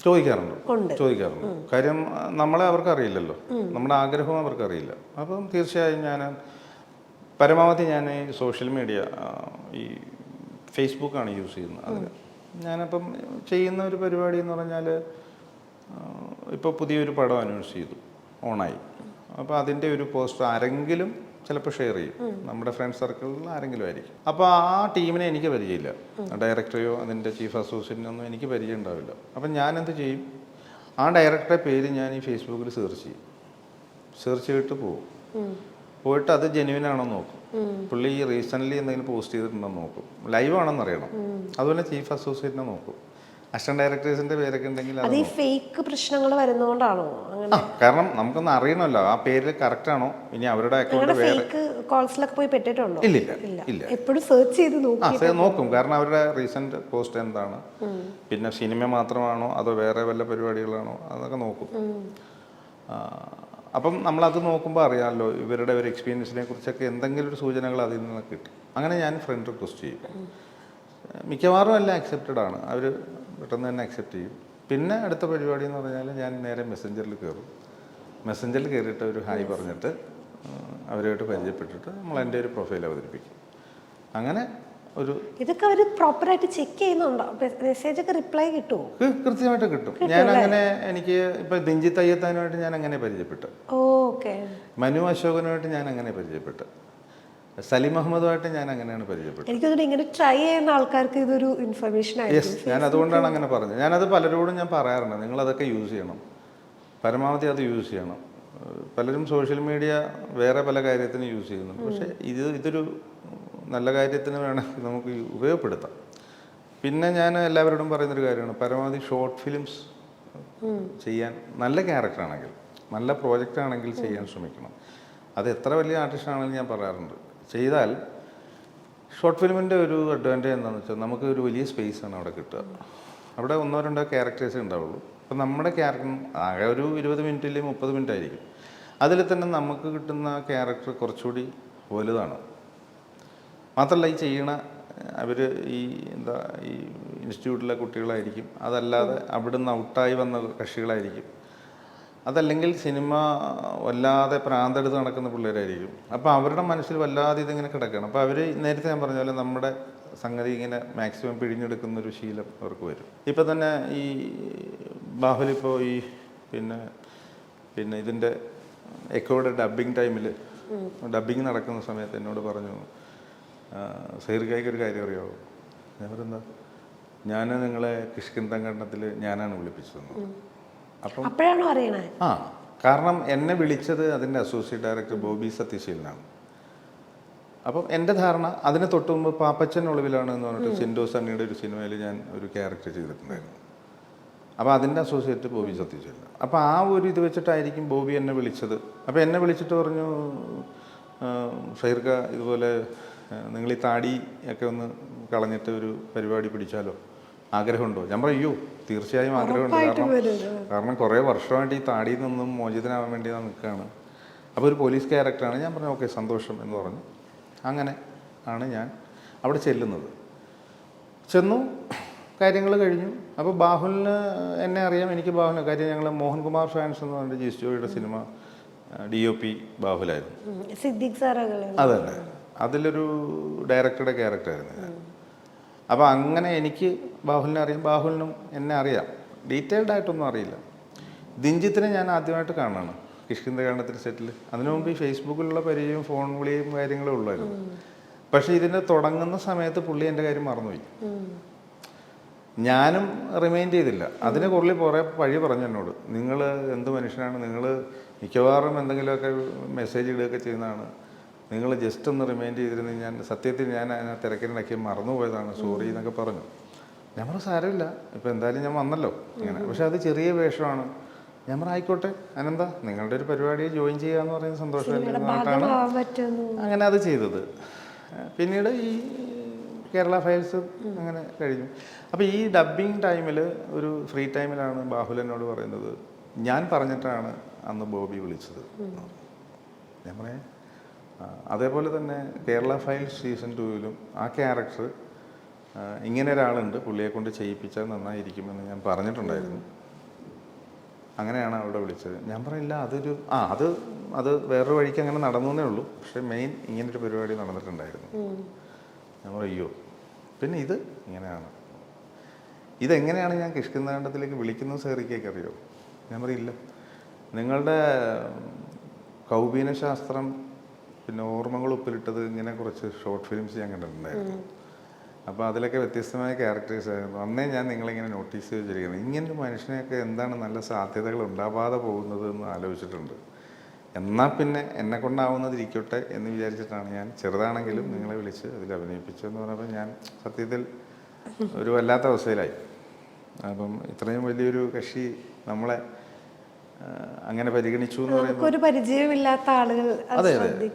A: ചോദിക്കാറുണ്ട്. കാര്യം നമ്മളെ അവർക്ക് അറിയില്ലല്ലോ, നമ്മുടെ ആഗ്രഹവും അവർക്ക് അറിയില്ല. അപ്പം തീർച്ചയായും ഞാൻ പരമാവധി ഞാൻ ഈ സോഷ്യൽ മീഡിയ, ഈ ഫേസ്ബുക്കാണ് യൂസ് ചെയ്യുന്നത്. അതിന് ഞാനപ്പം ചെയ്യുന്ന ഒരു പരിപാടി എന്ന് പറഞ്ഞാൽ, ഇപ്പോൾ പുതിയൊരു പടം അനൗൺസ് ചെയ്തു, ഓണായി. അപ്പോൾ അതിൻ്റെ ഒരു പോസ്റ്റർ ആരെങ്കിലും ചിലപ്പോൾ ഷെയർ ചെയ്യും, നമ്മുടെ ഫ്രണ്ട് സർക്കിളിൽ ആരെങ്കിലും ആയിരിക്കും. അപ്പോൾ ആ ടീമിനെ എനിക്ക് പരിചയമില്ല, ഡയറക്ടറെയോ അതിൻ്റെ ചീഫ് അസോസിയേറ്റിനൊന്നും എനിക്ക് പരിചയം ഉണ്ടാവില്ല. അപ്പം ഞാൻ എന്ത് ചെയ്യും, ആ ഡയറക്ടറെ പേര് ഞാൻ ഈ ഫേസ്ബുക്കിൽ സെർച്ച് ചെയ്തിട്ട് പോകും. പോയിട്ട് അത് ജെന്യുവൻ ആണോ നോക്കും, പുള്ളി റീസെൻ്റ്ലി എന്തെങ്കിലും പോസ്റ്റ് ചെയ്തിട്ടുണ്ടോ നോക്കും, ലൈവ് ആണെന്ന് അറിയണം. അതുപോലെ ചീഫ് അസോസിയേറ്റിനെ നോക്കും, അസിസ്റ്റന്റ് ഡയറക്ടേഴ്സിന്റെ പേരൊക്കെ ഉണ്ടെങ്കിൽ
B: അത് ഈ ഫേക്ക് പ്രശ്നങ്ങൾ വരുന്നതുകൊണ്ടാണോ അങ്ങനെ?
A: കാരണം നമുക്കൊന്ന് അറിയണമല്ലോ ആ പേര് കറക്റ്റ് ആണോ, ഇനി അവരുടെ അക്കൗണ്ട്
B: ഫേക്ക് കോൾസിലൊക്കെ പോയി പെട്ടിട്ടുണ്ടോ?
A: ഇല്ല.
B: എപ്പോഴും സെർച്ച് ചെയ്ത്
A: നോക്കും, കാരണം അവരുടെ റീസെന്റ് പോസ്റ്റ് എന്താണ്, പിന്നെ സിനിമ മാത്രമാണോ അതോ വേറെ വല്ല പരിപാടികളാണോ അതൊക്കെ നോക്കും. അപ്പം നമ്മളത് നോക്കുമ്പോൾ അറിയാമല്ലോ ഇവരുടെ ഒരു എക്സ്പീരിയൻസിനെ കുറിച്ചൊക്കെ എന്തെങ്കിലും ഒരു സൂചനകൾ അതിൽ നിന്ന് കിട്ടും. അങ്ങനെ ഞാൻ ഫ്രണ്ട് റിക്വസ്റ്റ് ചെയ്യും. മിക്കവാറും എല്ലാം അക്സെപ്റ്റഡ് ആണ്, അവർ പെട്ടെന്ന് തന്നെ അക്സെപ്റ്റ് ചെയ്യും. പിന്നെ അടുത്ത പരിപാടി എന്ന് പറഞ്ഞാൽ ഞാൻ നേരെ മെസ്സഞ്ചറിൽ കയറും. മെസ്സഞ്ചറിൽ കയറിയിട്ട് ഒരു ഹായ് പറഞ്ഞിട്ട് അവരുമായിട്ട് പരിചയപ്പെട്ടിട്ട് നമ്മൾ എൻ്റെ ഒരു പ്രൊഫൈൽ അവതരിപ്പിക്കും. അങ്ങനെ ഒരു
B: ഇതൊക്കെ അവർ പ്രോപ്പറായിട്ട് ചെക്ക് ചെയ്യുന്നുണ്ടോ? മെസ്സേജ് ഒക്കെ റിപ്ലൈ കിട്ടുമോ?
A: കൃത്യമായിട്ട് കിട്ടും. ഞാൻ അങ്ങനെ എനിക്ക് ഇപ്പം ദിഞ്ചിത്ത് അയ്യത്താനുമായിട്ട് ഞാൻ അങ്ങനെ പരിചയപ്പെട്ടു.
B: ഓക്കെ.
A: മനു അശോകനുമായിട്ട് ഞാൻ അങ്ങനെ പരിചയപ്പെട്ടു. സലീം അഹമ്മദുമായിട്ട് ഞാൻ അങ്ങനെയാണ് പരിചയപ്പെട്ടത്.
B: എനിക്കത് ഇങ്ങനെ ട്രൈ ചെയ്യുന്ന ആൾക്കാർക്ക് ഇതൊരു ഇൻഫർമേഷൻ
A: യെസ്, ഞാൻ അതുകൊണ്ടാണ് അങ്ങനെ പറഞ്ഞത്. ഞാനത് പലരോടും ഞാൻ പറയാറുണ്ട്, നിങ്ങളതൊക്കെ യൂസ് ചെയ്യണം, പരമാവധി അത് യൂസ് ചെയ്യണം. പലരും സോഷ്യൽ മീഡിയ വേറെ പല കാര്യത്തിന് യൂസ് ചെയ്യുന്നുണ്ട്, പക്ഷേ ഇതൊരു നല്ല കാര്യത്തിന് വേണമെങ്കിൽ നമുക്ക് ഉപയോഗപ്പെടുത്താം. പിന്നെ ഞാൻ എല്ലാവരോടും പറയുന്നൊരു കാര്യമാണ്, പരമാവധി ഷോർട്ട് ഫിലിംസ് ചെയ്യാൻ, നല്ല ക്യാരക്ടറാണെങ്കിൽ നല്ല പ്രോജക്റ്റ് ആണെങ്കിൽ ചെയ്യാൻ ശ്രമിക്കണം. അത് എത്ര വലിയ ആർട്ടിസ്റ്റ് ആണെങ്കിലും ഞാൻ പറയാറുണ്ട്, ചെയ്താൽ ഷോർട്ട് ഫിലിമിൻ്റെ ഒരു അഡ്വാൻറ്റേജ് എന്താണെന്ന് വെച്ചാൽ നമുക്ക് ഒരു വലിയ സ്പേസാണ് അവിടെ കിട്ടുക. അവിടെ 1-2 ക്യാരക്ടേഴ്സേ ഉണ്ടാവുള്ളൂ. അപ്പം നമ്മുടെ ക്യാരക്ടർ ആകെ ഒരു 20 മിനിറ്റ് അല്ലെങ്കിൽ 30 മിനിറ്റ് ആയിരിക്കും. അതിൽ തന്നെ നമുക്ക് കിട്ടുന്ന ക്യാരക്ടർ കുറച്ചുകൂടി വലുതാണ്. മാത്രമല്ല ഈ ചെയ്യണ അവർ ഈ ഈ ഇൻസ്റ്റിറ്റ്യൂട്ടിലെ കുട്ടികളായിരിക്കും, അതല്ലാതെ അവിടുന്ന് ഔട്ടായി വന്ന കക്ഷികളായിരിക്കും, അതല്ലെങ്കിൽ സിനിമ വല്ലാതെ പ്രാന്തെടുത്ത് നടക്കുന്ന പിള്ളേരായിരിക്കും. അപ്പോൾ അവരുടെ മനസ്സിൽ വല്ലാതെ ഇതിങ്ങനെ കിടക്കുകയാണ്. അപ്പോൾ അവർ നേരത്തെ ഞാൻ പറഞ്ഞ പോലെ നമ്മുടെ സംഗതി ഇങ്ങനെ മാക്സിമം പിഴിഞ്ഞെടുക്കുന്നൊരു ശീലം അവർക്ക് വരും. ഇപ്പം തന്നെ ഈ ബാഹുലി ഇപ്പോൾ ഈ പിന്നെ ഇതിൻ്റെ എക്കോയുടെ ഡബ്ബിങ് ടൈമിൽ ഡബ്ബിങ് നടക്കുന്ന സമയത്ത് എന്നോട് പറഞ്ഞു, സൈർക്കായ്ക്ക് ഒരു കാര്യം അറിയാമോ? ഞാൻ പറയുന്നത്, ഞാൻ നിങ്ങളെ കിഷ്കിന്ധങ്കണ്ണത്തിൽ ഞാനാണ് വിളിപ്പിച്ചത്. അപ്പം
B: അപ്പോഴാണോ അറിയണേ?
A: കാരണം എന്നെ വിളിച്ചത് അതിൻ്റെ അസോസിയേറ്റ് ഡയറക്ടർ ബോബി സത്യശീലനാണ്. അപ്പം എൻ്റെ ധാരണ അതിന് തൊട്ട് മുമ്പ് പാപ്പച്ചൻ ഒളിവിലാണ് എന്ന് പറഞ്ഞിട്ട് സിൻഡോ സണ്ണിയുടെ ഒരു സിനിമയിൽ ഞാൻ ഒരു ക്യാരക്ടർ ചെയ്തിട്ടുണ്ടായിരുന്നു. അപ്പോൾ അതിൻ്റെ അസോസിയേറ്റ് ബോബി സത്യശീലൻ. അപ്പോൾ ആ ഒരു ഇത് വെച്ചിട്ടായിരിക്കും ബോബി എന്നെ വിളിച്ചത്. അപ്പോൾ എന്നെ വിളിച്ചിട്ട് പറഞ്ഞു, ഷൈർക്ക ഇതുപോലെ നിങ്ങൾ ഈ താടി ഒക്കെ ഒന്ന് കളഞ്ഞിട്ട് ഒരു പരിപാടി പിടിച്ചാലോ, ആഗ്രഹമുണ്ടോ? ഞാൻ പറയും, അയ്യോ തീർച്ചയായും ആഗ്രഹമുണ്ട്. കാരണം കുറേ വർഷമായിട്ട് ഈ താടിയിൽ നിന്നും മോചിതനാവാൻ വേണ്ടി ഞാൻ നിൽക്കുകയാണ്. അപ്പോൾ ഒരു പോലീസ് ക്യാരക്ടറാണ്. ഞാൻ പറഞ്ഞു ഓക്കെ സന്തോഷം എന്ന് പറഞ്ഞു. അങ്ങനെ ആണ് ഞാൻ അവിടെ ചെന്നു, കാര്യങ്ങൾ കഴിഞ്ഞു. അപ്പോൾ ബാഹുലിന് എന്നെ അറിയാം, എനിക്ക് ബാഹുലിന് കാര്യം, ഞങ്ങൾ മോഹൻകുമാർ ഫാൻസ് എന്ന് പറഞ്ഞിട്ട് ജിസ്റ്റോയുടെ സിനിമ DOP ബാഹുലായിരുന്നു. അതന്നെ, അതിലൊരു ഡയറക്ടറുടെ ക്യാരക്ടറായിരുന്നു ഞാൻ. അപ്പോൾ അങ്ങനെ എനിക്ക് ബാഹുലിനെ അറിയാം, ബാഹുലിനും എന്നെ അറിയാം. ഡീറ്റെയിൽഡ് ആയിട്ടൊന്നും അറിയില്ല. ദിഞ്ചിത്തിനെ ഞാൻ ആദ്യമായിട്ട് കാണുകയാണ് കിഷ്കിന്ധകാണ്ഡത്തിൻ്റെ സെറ്റിൽ. അതിനു മുമ്പ് ഈ ഫേസ്ബുക്കിലുള്ള പരിചയവും ഫോൺ വിളിയും കാര്യങ്ങളും ഉള്ളായിരുന്നു. പക്ഷേ ഇതിന് തുടങ്ങുന്ന സമയത്ത് പുള്ളി എൻ്റെ കാര്യം മറന്നുപോയി. ഞാനും റിമൈൻഡ് ചെയ്തില്ല. അതിന് കുറേ വഴി പറഞ്ഞു എന്നോട്, നിങ്ങൾ എന്ത് മനുഷ്യനാണ്, നിങ്ങൾ മിക്കവാറും എന്തെങ്കിലുമൊക്കെ മെസ്സേജ് ഇടുകയൊക്കെ ചെയ്യുന്നതാണ്, നിങ്ങൾ ജസ്റ്റ് ഒന്ന് റിമൈൻഡ് ചെയ്തിരുന്നു, ഞാൻ സത്യത്തിൽ ഞാൻ അതിനെ തിരക്കിനിടയ്ക്ക് മറന്നുപോയതാണ്, സോറി എന്നൊക്കെ പറഞ്ഞു. ഞാൻ പറഞ്ഞു സാരമില്ല, ഇപ്പോൾ എന്തായാലും ഞാൻ വന്നല്ലോ ഇങ്ങനെ. പക്ഷെ അത് ചെറിയ വേഷമാണ്. ഞാൻ പറഞ്ഞു ആയിക്കോട്ടെ, അതിനെന്താ, നിങ്ങളുടെ ഒരു പരിപാടിയെ ജോയിൻ ചെയ്യുക എന്ന് പറയുന്നത് സന്തോഷമായിട്ടാണ് അങ്ങനെ അത് ചെയ്തത്. പിന്നീട് ഈ കേരള ഫയൽസ് അങ്ങനെ കഴിഞ്ഞു. അപ്പോൾ ഈ ഡബ്ബിങ് ടൈമിൽ ഒരു ഫ്രീ ടൈമിലാണ് ബാഹുൽ എന്നോട് പറയുന്നത്, ഞാൻ പറഞ്ഞിട്ടാണ് അന്ന് ബോബി വിളിച്ചത്. ഞാൻ പറയാം അതേപോലെ തന്നെ കേരള ഫയൽസ് സീസൺ 2 ആ ക്യാരക്ടർ ഇങ്ങനെ ഒരാളുണ്ട്, പുള്ളിയെ കൊണ്ട് ചെയ്യിപ്പിച്ചാൽ നന്നായിരിക്കുമെന്ന് ഞാൻ പറഞ്ഞിട്ടുണ്ടായിരുന്നു. അങ്ങനെയാണ് അവിടെ വിളിച്ചത്. ഞാൻ പറയില്ല, അത് വേറൊരു വഴിക്ക് അങ്ങനെ നടന്നേ ഉള്ളൂ. പക്ഷേ മെയിൻ ഇങ്ങനൊരു പരിപാടി നടന്നിട്ടുണ്ടായിരുന്നു. ഞാൻ പറയോ, പിന്നെ ഇത് ഇങ്ങനെയാണ്, ഇതെങ്ങനെയാണ് ഞാൻ കിഷ്കിന്ധകാണ്ഡത്തിലേക്ക് വിളിക്കുന്നത് സേറിക്കേക്ക് അറിയോ? ഞാൻ പറയില്ല, നിങ്ങളുടെ കൗബീനശാസ്ത്രം പിന്നെ ഓർമ്മകൾ ഉപ്പിലിട്ടത് ഇങ്ങനെ കുറച്ച് ഷോർട്ട് ഫിലിംസ് ഞാൻ കണ്ടിട്ടുണ്ടായിരുന്നു. അപ്പോൾ അതിലൊക്കെ വ്യത്യസ്തമായ ക്യാരക്ടേഴ്സ് ആയിരുന്നു. അന്നേ ഞാൻ നിങ്ങളിങ്ങനെ നോട്ടീസ് ചെയ്തിരിക്കുന്നത് ഇങ്ങനൊരു മനുഷ്യനെയൊക്കെ എന്താണ് നല്ല സാധ്യതകൾ ഉണ്ടാവാതെ പോകുന്നത് എന്ന് ആലോചിച്ചിട്ടുണ്ട്. എന്നാൽ പിന്നെ എന്നെ കൊണ്ടാവുന്നത് ഇരിക്കട്ടെ എന്ന് വിചാരിച്ചിട്ടാണ് ഞാൻ ചെറുതാണെങ്കിലും നിങ്ങളെ വിളിച്ച് അതിൽ അഭിനയിപ്പിച്ചതെന്ന് പറഞ്ഞപ്പോൾ ഞാൻ സത്യത്തിൽ ഒരു വല്ലാത്ത അവസ്ഥയിലായി. അപ്പം ഇത്രയും വലിയൊരു കക്ഷി നമ്മളെ അങ്ങനെ പരിഗണിച്ചു എന്ന് പറയുമ്പോൾ
B: ഒരു പരിചയമില്ലാത്ത ആളുകൾ
A: അതെ അതെ.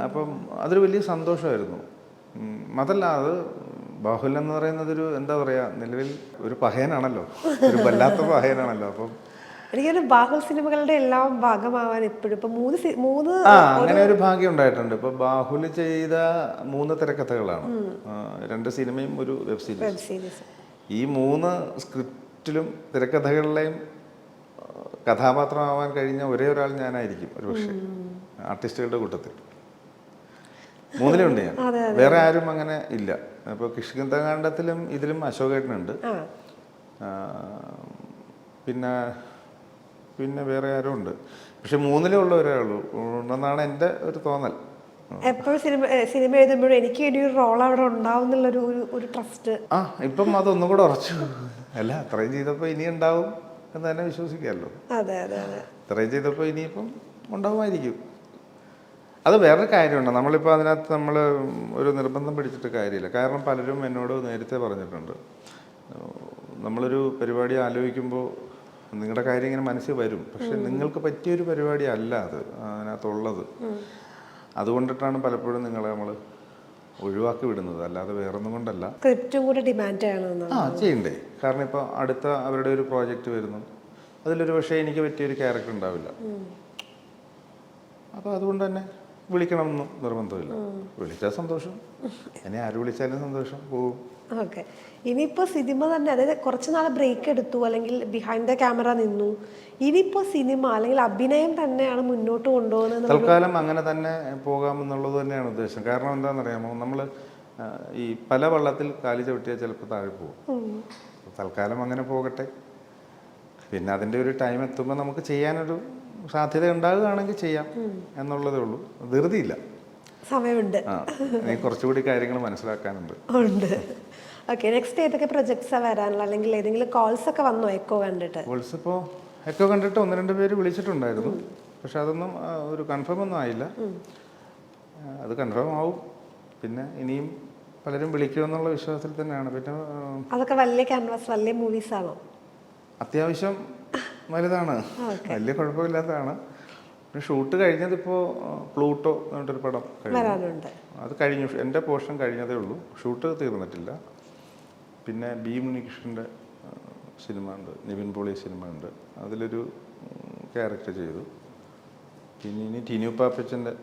A: അപ്പം അതൊരു വലിയ സന്തോഷമായിരുന്നു. അതല്ല, അത് ബാഹുൽ എന്ന് പറയുന്നത് ഒരു എന്താ പറയുക, നിലവിൽ ഒരു പഹയനാണല്ലോ, ഒരു വല്ലാത്ത പഹയനാണല്ലോ. അപ്പം
B: എനിക്കൊരു ബാഹുൽ സിനിമകളുടെ എല്ലാം ഭാഗമാവാൻ എപ്പോഴും ഇപ്പൊ മൂന്ന്
A: അങ്ങനെ ഒരു ഭാഗ്യം ഉണ്ടായിട്ടുണ്ട്. ഇപ്പൊ ബാഹുൽ ചെയ്ത 3 തിരക്കഥകളാണ്, 2 സിനിമയും ഒരു വെബ് സീരീസ്. ഈ 3 സ്ക്രിപ്റ്റിലും തിരക്കഥകളിലെയും കഥാപാത്രമാവാൻ കഴിഞ്ഞ ഒരേ ഒരാൾ ഞാനായിരിക്കും ഒരു പക്ഷേ, ആർട്ടിസ്റ്റുകളുടെ കൂട്ടത്തിൽ 3-ലുണ്ട് ഞാൻ. വേറെ ആരും അങ്ങനെ ഇല്ല. ഇപ്പോൾ കിഷ്കിന്ധാകാന്ഡത്തിലും ഇതിലും അശോകേട്ടനുണ്ട്, പിന്നെ പിന്നെ വേറെ ആരും ഉണ്ട്. പക്ഷെ 3-ലുള്ള ഒരേ ഉള്ളൂ ഉണ്ടെന്നാണ് എൻ്റെ ഒരു തോന്നൽ.
B: എപ്പോഴും സിനിമ എഴുതുമ്പോഴും എനിക്ക് ഇനി ഒരു റോൾ അവിടെ ഉണ്ടാവും എന്നുള്ളൊരു ഒരു ട്രസ്റ്റ്.
A: ഇപ്പം അതൊന്നും കൂടെ ഉറച്ചു. അല്ല, അത്രയും ചെയ്തപ്പോൾ ഇനി ഉണ്ടാവും എന്ന് തന്നെ വിശ്വസിക്കാമല്ലോ.
B: അതെ അതെ അതെ,
A: ഇത്രയും ചെയ്തപ്പോൾ ഇനിയിപ്പം ഉണ്ടാവുമായിരിക്കും. അത് വേറൊരു കാര്യമുണ്ട്, നമ്മളിപ്പോൾ അതിനകത്ത് നമ്മൾ ഒരു നിർബന്ധം പിടിച്ചിട്ട് കാര്യമില്ല. കാരണം പലരും എന്നോട് നേരത്തെ പറഞ്ഞിട്ടുണ്ട്, നമ്മളൊരു പരിപാടി ആലോചിക്കുമ്പോൾ നിങ്ങളുടെ കാര്യം ഇങ്ങനെ മനസ്സിൽ വരും, പക്ഷെ നിങ്ങൾക്ക് പറ്റിയൊരു പരിപാടി അല്ല അത് അതിനകത്തുള്ളത്. അതുകൊണ്ടിട്ടാണ് പലപ്പോഴും നിങ്ങളെ നമ്മൾ ഒഴിവാക്കി വിടുന്നത്, അല്ലാതെ വേറൊന്നും കൊണ്ടല്ല.
B: സ്ക്രിപ്റ്റും കൂടെ ഡിമാൻഡ്
A: ചെയ്യണ്ടേ. കാരണം ഇപ്പോൾ അടുത്ത അവരുടെ ഒരു പ്രോജക്റ്റ് വരുന്നു, അതിലൊരു പക്ഷേ എനിക്ക് പറ്റിയൊരു ക്യാരക്ടർ ഉണ്ടാവില്ല. അപ്പോൾ അതുകൊണ്ട് തന്നെ വിളിക്കണമെന്നും നിർബന്ധമില്ല. വിളിച്ചാൽ സന്തോഷം, എന്നെ ആര് വിളിച്ചാലും സന്തോഷം, പോവും.
B: ഓക്കെ. ഇനിയിപ്പോൾ സിനിമ തന്നെ, അതായത് കുറച്ച് നാൾ ബ്രേക്ക് എടുത്തു അല്ലെങ്കിൽ ബിഹൈൻഡ് ദ ക്യാമറ നിന്നു, ഇനിയിപ്പോൾ സിനിമ അല്ലെങ്കിൽ അഭിനയം തന്നെയാണ് മുന്നോട്ട് കൊണ്ടുപോകുന്നത്?
A: തൽക്കാലം അങ്ങനെ തന്നെ പോകാമെന്നുള്ളത് തന്നെയാണ് ഉദ്ദേശം. കാരണം എന്താണെന്നറിയാമോ, നമ്മൾ ഈ പല വള്ളത്തിൽ കാലി ചവിട്ടിയാൽ ചിലപ്പോൾ താഴെ പോകും. തൽക്കാലം അങ്ങനെ പോകട്ടെ. പിന്നെ അതിൻ്റെ ഒരു ടൈം എത്തുമ്പോൾ നമുക്ക് ചെയ്യാനൊരു സാധ്യത ഉണ്ടാകുകയാണെങ്കിൽ ചെയ്യാം എന്നുള്ളതേ ഉള്ളൂ. ധൃതിയില്ല, സമയമുണ്ട്. കുറച്ചുകൂടി കാര്യങ്ങൾ മനസ്സിലാക്കാനുണ്ട്.
B: ഉണ്ട്. ഓക്കെ. നെക്സ്റ്റ് ഏതൊക്കെ പ്രൊജക്ട്സാണ് വരാനുള്ള, അല്ലെങ്കിൽ ഏതെങ്കിലും കോൾസ് ഒക്കെ വന്നോ എക്കോ കണ്ടിട്ട്?
A: കോൾസ് ഇപ്പോൾ എക്കോ കണ്ടിട്ട് 1-2 പേര് വിളിച്ചിട്ടുണ്ടായിരുന്നു, പക്ഷെ അതൊന്നും ഒരു കൺഫേം ഒന്നും ആയില്ല. അത് കൺഫേം ആവും. പിന്നെ ഇനിയും പലരും വിളിക്കുമെന്നുള്ള വിശ്വാസത്തിൽ തന്നെയാണ്. പിന്നെ
B: അതൊക്കെ വലിയ ക്യാൻവാസ്, വലിയ മൂവീസ് ആണോ?
A: അത്യാവശ്യം വലുതാണ്, വലിയ കുഴപ്പമില്ലാത്തതാണ്. പിന്നെ ഷൂട്ട് കഴിഞ്ഞതിപ്പോൾ പ്ലൂട്ടോ എന്നൊരു പടം
B: വരാനുണ്ട്.
A: അത് കഴിഞ്ഞു, എൻ്റെ പോർഷൻ കഴിഞ്ഞതേ ഉള്ളൂ, ഷൂട്ട് തീർന്നിട്ടില്ല. പിന്നെ ബി ഉണ്ണികൃഷ്ണൻ്റെ സിനിമ ഉണ്ട്, നിവിൻ പോളി സിനിമ ഉണ്ട്, അതിലൊരു ക്യാരക്ടർ ചെയ്തു. പിന്നെ ഇനി ടിനു പാപ്പച്ചൻ്റെ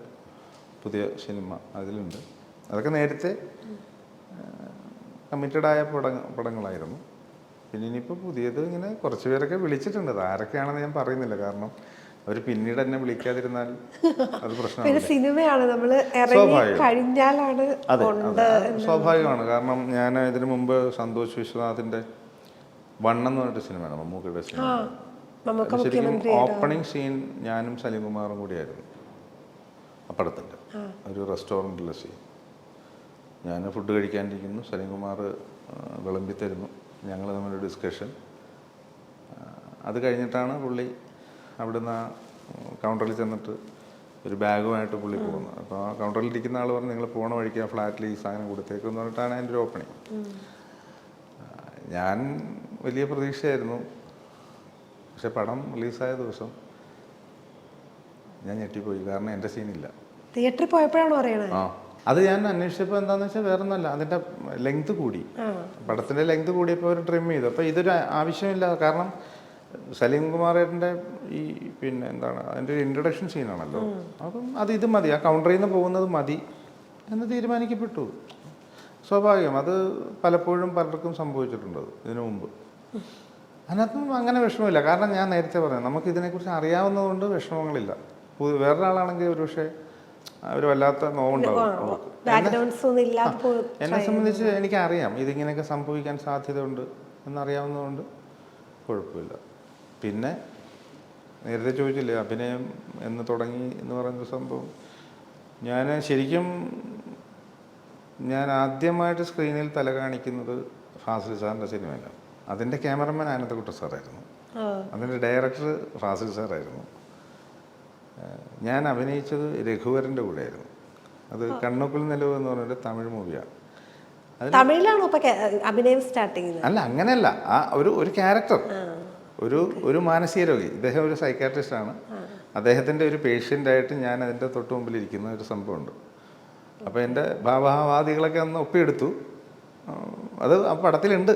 A: പുതിയ സിനിമ അതിലുണ്ട്. അതൊക്കെ നേരത്തെ കമ്മിറ്റഡായ പടങ്ങളായിരുന്നു. പിന്നെ ഇനിയിപ്പോൾ പുതിയത് ഇങ്ങനെ കുറച്ച് പേരൊക്കെ വിളിച്ചിട്ടുണ്ട്. അത് ആരൊക്കെയാണെന്ന് ഞാൻ പറയുന്നില്ല, കാരണം അവർ പിന്നീട് എന്നെ വിളിക്കാതിരുന്നാൽ അത് പ്രശ്നമാണ്.
B: സിനിമയാണ്, നമ്മൾ കഴിഞ്ഞാലാണ്.
A: അതെ, സ്വാഭാവികമാണ്. കാരണം ഞാൻ ഇതിനു മുമ്പ് സന്തോഷ് വിശ്വനാഥിൻ്റെ വണ്ണം പറഞ്ഞിട്ട് സിനിമയാണ്, മമ്മൂക്കയുടെ സിനിമ. ശരിക്കും ഓപ്പണിംഗ് സീൻ ഞാനും സലീംകുമാറും കൂടിയായിരുന്നു ആ പടത്തിൻ്റെ. ഒരു റെസ്റ്റോറൻറ്റിലെ സീൻ. ഞാൻ ഫുഡ് കഴിക്കാണ്ടിരിക്കുന്നു, സലീംകുമാർ വിളമ്പി തരുന്നു, ഞങ്ങൾ തമ്മിലൊരു ഡിസ്കഷൻ. അത് കഴിഞ്ഞിട്ടാണ് പുള്ളി അവിടുന്ന് കൗണ്ടറിൽ ചെന്നിട്ട് ഒരു ബാഗുമായിട്ട് പുള്ളി പോകുന്നത്. അപ്പോൾ ആ കൗണ്ടറിൽ ഇരിക്കുന്ന ആൾ പറഞ്ഞു, നിങ്ങൾ പോണ വഴിക്ക് ആ ഫ്ലാറ്റിൽ ഈ സാധനം കൊടുത്തേക്കെന്ന് പറഞ്ഞിട്ടാണ് അതിൻ്റെ ഒരു ഓപ്പണിങ്. ഞാൻ വലിയ പ്രതീക്ഷയായിരുന്നു, പക്ഷെ പടം റിലീസായ ദിവസം ഞാൻ ഞെട്ടിപ്പോയി. കാരണം എൻ്റെ സീനില്ല.
B: തിയേറ്ററിൽ പോയപ്പോഴാണോ അറിയണത്?
A: അത് ഞാൻ അന്വേഷിച്ചപ്പോൾ എന്താണെന്ന് വെച്ചാൽ വേറെ ഒന്നുമല്ല, അതിൻ്റെ ലെങ്ത് കൂടി, പടത്തിൻ്റെ ലെങ്ത് കൂടിയപ്പോൾ അവർ ട്രിം ചെയ്തു. അപ്പോൾ ഇതൊരു ആവശ്യമില്ല. കാരണം സലീംകുമാറിൻ്റെ ഈ പിന്നെ എന്താണ് അതിൻ്റെ ഒരു ഇൻട്രൊഡക്ഷൻ സീനാണല്ലോ. അപ്പം ഇത് മതി, ആ കൗണ്ടറിൽ നിന്ന് പോകുന്നത് മതി എന്ന് തീരുമാനിക്കപ്പെട്ടു. സ്വാഭാവികം. അത് പലപ്പോഴും പലർക്കും സംഭവിച്ചിട്ടുണ്ട് ഇതിനു മുമ്പ്. അതിനകത്തും അങ്ങനെ വിഷമമില്ല. കാരണം ഞാൻ നേരത്തെ പറഞ്ഞു, നമുക്ക് ഇതിനെക്കുറിച്ച് അറിയാവുന്നതുകൊണ്ട് വിഷമങ്ങളില്ല. വേറൊരാളാണെങ്കിൽ ഒരു പക്ഷേ ഒരു വല്ലാത്ത നോവുണ്ടാവും. എന്നെ സംബന്ധിച്ച് എനിക്കറിയാം ഇതിങ്ങനെയൊക്കെ സംഭവിക്കാൻ സാധ്യതയുണ്ട് എന്നറിയാവുന്നതുകൊണ്ട് കുഴപ്പമില്ല. പിന്നെ നേരത്തെ ചോദിച്ചില്ലേ അഭിനയം എന്ന് തുടങ്ങി എന്ന് പറയുന്ന സംഭവം. ഞാൻ ആദ്യമായിട്ട് സ്ക്രീനിൽ തല കാണിക്കുന്നത് ഫാസിൽ സാറിൻ്റെ സിനിമയിലാണ്. അതിൻ്റെ ക്യാമറമാൻ ആനന്ദകുട്ട സാറായിരുന്നു, അതിൻ്റെ ഡയറക്ടർ ഫാസിൽ സാറായിരുന്നു. ഞാൻ അഭിനയിച്ചത് രഘുവരൻ്റെ കൂടെയായിരുന്നു. അത് കണ്ണുക്കുൾ നിലവ് എന്ന് പറഞ്ഞൊരു തമിഴ് മൂവിയാണ്.
B: തമിഴിലാണോ അപ്പൊ അഭിനയം സ്റ്റാർട്ട് ചെയ്യുന്നത്?
A: അല്ല, അങ്ങനെയല്ല. ആ ഒരു ക്യാരക്ടർ, ഒരു മാനസിക രോഗി. ഇദ്ദേഹം ഒരു സൈക്കാട്രിസ്റ്റാണ്. അദ്ദേഹത്തിൻ്റെ ഒരു പേഷ്യൻ്റായിട്ട് ഞാൻ അതിൻ്റെ തൊട്ട് മുമ്പിലിരിക്കുന്ന ഒരു സംഭവമുണ്ട്. അപ്പോൾ എൻ്റെ ഭാവവാദികളൊക്കെ അന്ന് ഒപ്പിയെടുത്തു. അത് ആ പടത്തിലുണ്ട്.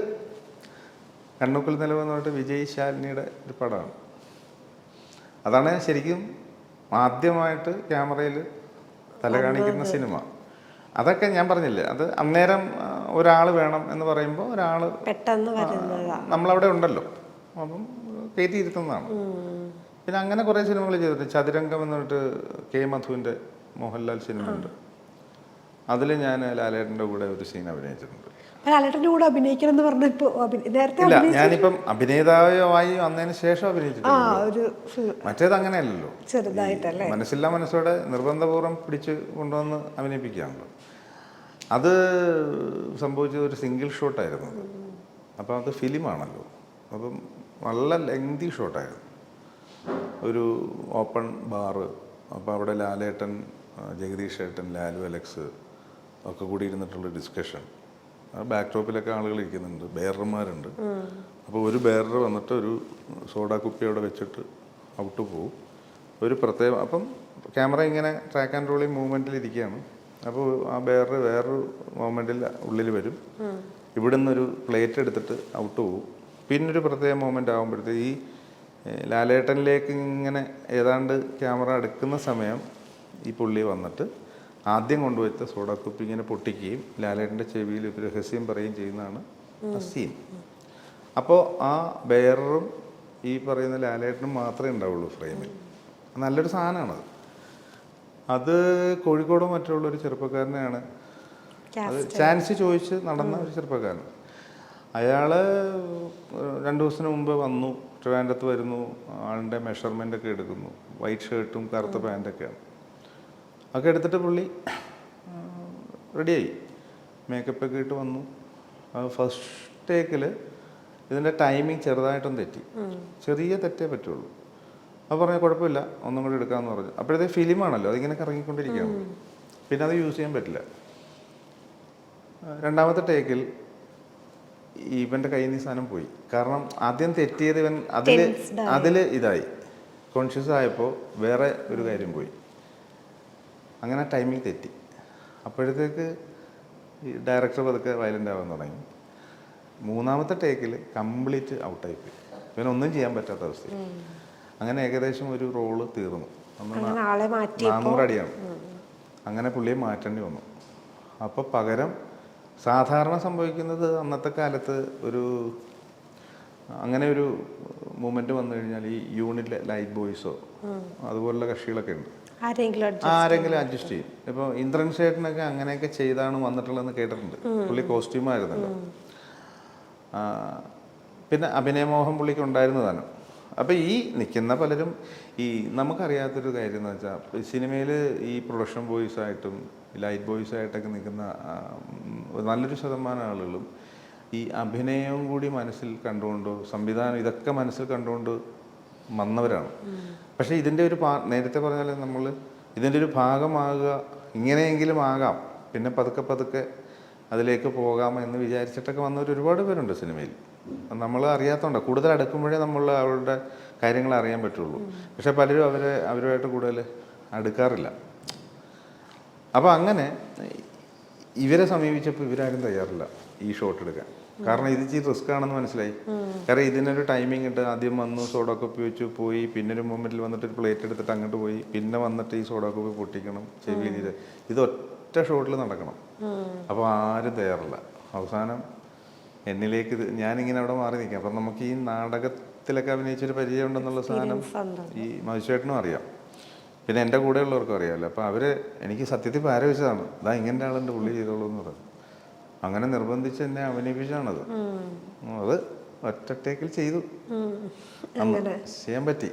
A: കണ്ണുക്കുൾ നിലവ് എന്ന് പറഞ്ഞിട്ട് വിജയ് ശാലിനിയുടെ ഒരു പടമാണ്. അതാണ് ശരിക്കും ആദ്യമായിട്ട് ക്യാമറയിൽ തല കാണിക്കുന്ന സിനിമ. അതൊക്കെ ഞാൻ പറഞ്ഞില്ലേ, അത് അന്നേരം ഒരാൾ വേണം എന്ന് പറയുമ്പോൾ ഒരാൾ
B: പെട്ടെന്ന്
A: നമ്മളവിടെ ഉണ്ടല്ലോ, അപ്പം കയറ്റിയിരുത്തുന്നതാണ്. പിന്നെ അങ്ങനെ കുറേ സിനിമകൾ ചെയ്തിട്ടുണ്ട്. ചതുരംഗം എന്ന് പറഞ്ഞിട്ട് കെ മധുവിൻ്റെ മോഹൻലാൽ സിനിമ ഉണ്ട്. അതിൽ ഞാൻ ലാലേട്ടൻ്റെ കൂടെ ഒരു സീൻ അഭിനയിച്ചിട്ടുണ്ട്.
B: ലാലേട്ടൻ്റെ കൂടെ അഭിനയിക്കണം എന്ന് പറഞ്ഞപ്പോ നേരത്തെ
A: ഇല്ല, ഞാനിപ്പം അഭിനേതാവായി വന്നതിന് ശേഷം അഭിനയിച്ചിട്ടുണ്ട്. മറ്റേത് അങ്ങനെയല്ലല്ലോ,
B: ചെറുതായിട്ടല്ലേ
A: മനസ്സില്ലാ മനസ്സോടെ നിർബന്ധപൂർവ്വം പിടിച്ച് കൊണ്ടുവന്ന് അഭിനയിപ്പിക്കുകയാണല്ലോ. അത് സംഭവിച്ചത് ഒരു സിംഗിൾ ഷോട്ടായിരുന്നു. അപ്പം അത് ഫിലിമാണല്ലോ, അപ്പം നല്ല ലെങ്തി ഷോട്ടായിരുന്നു. ഒരു ഓപ്പൺ ബാറ്. അപ്പോൾ അവിടെ ലാലേട്ടൻ, ജഗദീഷ് ഏട്ടൻ, ലാലു അലക്സ് ഒക്കെ കൂടി ഇരുന്നിട്ടുള്ള ഡിസ്കഷൻ. ബാക്ക് ഡ്രോപ്പിലൊക്കെ ആളുകൾ ഇരിക്കുന്നുണ്ട്, ബെയറർമാരുണ്ട്. അപ്പോൾ ഒരു ബെയറർ വന്നിട്ട് ഒരു സോഡ കുപ്പി അവിടെ വെച്ചിട്ട് ഔട്ട് പോകും. ഒരു പ്രത്യേക, അപ്പം ക്യാമറ ഇങ്ങനെ ട്രാക്ക് ആൻഡ് റോളിങ് മൂവ്മെൻറ്റിൽ ഇരിക്കുകയാണ്. അപ്പോൾ ആ ബെയറർ വേറൊരു മൂവ്മെൻറ്റിൽ ഉള്ളിൽ വരും. ഇവിടെ നിന്നൊരു പ്ലേറ്റ് എടുത്തിട്ട് ഔട്ട് പോകും. പിന്നൊരു പ്രത്യേക മൂവ്മെൻ്റ് ആകുമ്പോഴത്തേക്ക് ഈ ലാലേട്ടനിലേക്ക് ഇങ്ങനെ ഏതാണ്ട് ക്യാമറ എടുക്കുന്ന സമയം ഈ പുള്ളി വന്നിട്ട് ആദ്യം കൊണ്ടുവച്ച സോഡ കുപ്പി ഇങ്ങനെ പൊട്ടിക്കുകയും ലാലേട്ടൻ്റെ ചെവിയിൽ ഒരു രഹസ്യം പറയുകയും ചെയ്യുന്നതാണ് ആ സീൻ. അപ്പോൾ ആ ബെയറും ഈ പറയുന്ന ലാലേട്ടനും മാത്രമേ ഉണ്ടാവുള്ളൂ ഫ്രെയിമിൽ. നല്ലൊരു സാധനമാണത്. അത് കോഴിക്കോടോ മറ്റുള്ളൊരു ചെറുപ്പക്കാരനെയാണ്, അത് ചാൻസ് ചോദിച്ച് നടന്ന ഒരു ചെറുപ്പക്കാരൻ. അയാൾ 2 ദിവസത്തിന് മുമ്പ് വന്നു, ട്രിവാൻഡ്രത്ത് വരുന്നു, ആളിൻ്റെ മെഷർമെൻ്റ് ഒക്കെ എടുക്കുന്നു. വൈറ്റ് ഷർട്ടും കറുത്ത പാൻറ്റൊക്കെയാണ്. ഒക്കെ എടുത്തിട്ട് പുള്ളി റെഡിയായി, മേക്കപ്പൊക്കെ ഇട്ട് വന്നു. ഫസ്റ്റ് ടേക്കിൽ ഇതിൻ്റെ ടൈമിങ് ചെറുതായിട്ടൊന്ന് തെറ്റി, ചെറിയ തെറ്റേ പറ്റുള്ളൂ. അപ്പോൾ പറഞ്ഞാൽ കുഴപ്പമില്ല, ഒന്നും കൂടി എടുക്കാമെന്ന് പറഞ്ഞു. അപ്പോഴത്തെ ഫിലിമാണല്ലോ, അതിങ്ങനെ കറങ്ങിക്കൊണ്ടിരിക്കുകയാണ്, പിന്നെ അത് യൂസ് ചെയ്യാൻ പറ്റില്ല. രണ്ടാമത്തെ ടേക്കിൽ ഇവൻ്റെ കയ്യിൽ നിന്ന് സാധനം പോയി. കാരണം ആദ്യം തെറ്റിയത് ഇവൻ അതിൽ ഇതായി കോൺഷ്യസ് ആയപ്പോൾ വേറെ ഒരു കാര്യം പോയി. അങ്ങനെ ടൈമിങ് തെറ്റി. അപ്പോഴത്തേക്ക് ഈ ഡയറക്ടർ പതുക്കെ വയലൻ്റ് ആവാൻ തുടങ്ങി. മൂന്നാമത്തെ ടേക്കിൽ കംപ്ലീറ്റ് ഔട്ടായിപ്പോയി. ഇവനൊന്നും ചെയ്യാൻ പറ്റാത്ത അവസ്ഥ. അങ്ങനെ ഏകദേശം ഒരു റോള് തീർന്നു. 400 അടിയാണ്. അങ്ങനെ പുള്ളിയെ മാറ്റേണ്ടി വന്നു. അപ്പോൾ പകരം സാധാരണ സംഭവിക്കുന്നത് അന്നത്തെ കാലത്ത് അങ്ങനെ ഒരു മൂമെൻറ്റ് വന്നു കഴിഞ്ഞാൽ ഈ യൂണിറ്റ് ലൈറ്റ് ബോയ്സോ അതുപോലുള്ള കക്ഷികളൊക്കെ ഉണ്ട്, ആരെങ്കിലും അഡ്ജസ്റ്റ് ചെയ്യും. ഇപ്പോൾ ഇന്ദ്രൻ ചേട്ടനൊക്കെ അങ്ങനെയൊക്കെ ചെയ്താണ് വന്നിട്ടുള്ളതെന്ന് കേട്ടിട്ടുണ്ട്. പുള്ളി കോസ്റ്റ്യൂമായിരുന്നല്ലോ. പിന്നെ അഭിനയമോഹം പുള്ളിക്ക് ഉണ്ടായിരുന്നതാണ്. അപ്പോൾ ഈ നിൽക്കുന്ന പലരും ഈ നമുക്കറിയാത്തൊരു കാര്യം എന്ന് വെച്ചാൽ സിനിമയിൽ ഈ പ്രൊഡക്ഷൻ ബോയ്സായിട്ടും ലൈറ്റ് ബോയ്സായിട്ടൊക്കെ നിൽക്കുന്ന നല്ലൊരു ശതമാനം ആളുകളും ഈ അഭിനയവും കൂടി മനസ്സിൽ കണ്ടുകൊണ്ടോ സംവിധാനം ഇതൊക്കെ മനസ്സിൽ കണ്ടുകൊണ്ട് വന്നവരാണ്. പക്ഷേ ഇതിൻ്റെ ഒരു നേരത്തെ പറഞ്ഞാൽ നമ്മൾ ഇതിൻ്റെ ഒരു ഭാഗമാകുക, ഇങ്ങനെയെങ്കിലും ആകാം, പിന്നെ പതുക്കെ പതുക്കെ അതിലേക്ക് പോകാം എന്ന് വിചാരിച്ചിട്ടൊക്കെ വന്നവർ ഒരുപാട് പേരുണ്ട് സിനിമയിൽ. നമ്മൾ അറിയാത്തതുകൊണ്ട് കൂടുതൽ അടുക്കുമ്പോഴേ നമ്മൾ അവരുടെ കാര്യങ്ങൾ അറിയാൻ പറ്റുള്ളൂ. പക്ഷെ പലരും അവരുമായിട്ട് കൂടുതൽ അടുക്കാറില്ല. അപ്പോൾ അങ്ങനെ ഇവരെ സമീപിച്ചപ്പോൾ ഇവരാരും തയ്യാറില്ല ഈ ഷോട്ട് എടുക്കാൻ. കാരണം ഇത് ഇച്ചിരി റിസ്ക് ആണെന്ന് മനസ്സിലായി. കാരണം ഇതിനൊരു ടൈമിംഗ് ഉണ്ട്. ആദ്യം വന്നു സോഡ കോപ്പി വെച്ച് പോയി, പിന്നെ ഒരു മൊമെൻറ്റിൽ വന്നിട്ട് ഒരു പ്ലേറ്റ് എടുത്തിട്ട് അങ്ങോട്ട് പോയി, പിന്നെ വന്നിട്ട് ഈ സോഡ കോപ്പി പൊട്ടിക്കണം, ചെവിയിൽ ഇത് ഒറ്റ ഷോട്ടിൽ നടക്കണം. അപ്പോൾ ആരും തയ്യാറില്ല. അവസാനം എന്നിലേക്ക് ഞാനിങ്ങനെ അവിടെ മാറി നിൽക്കാം. അപ്പം നമുക്ക് ഈ നാടകത്തിലൊക്കെ അഭിനയിച്ചൊരു പരിചയം ഉണ്ടെന്നുള്ള സാധനം ഈ മധുചേട്ടനും അറിയാം, പിന്നെ എൻ്റെ കൂടെയുള്ളവർക്കും അറിയാമല്ലോ. അപ്പോൾ എനിക്ക് സത്യത്തിൽ ആലോചിച്ചതാണ്, ഇതാ ഇങ്ങനെ ആളുണ്ട്, പുള്ളി ചെയ്തോളൂ എന്ന് പറഞ്ഞു. അങ്ങനെ നിർബന്ധിച്ച് എന്നെ അഭിനയിപ്പിച്ചാണത്. അത് ഒറ്റ ടേക്കിൽ ചെയ്തു, ചെയ്യാൻ പറ്റി.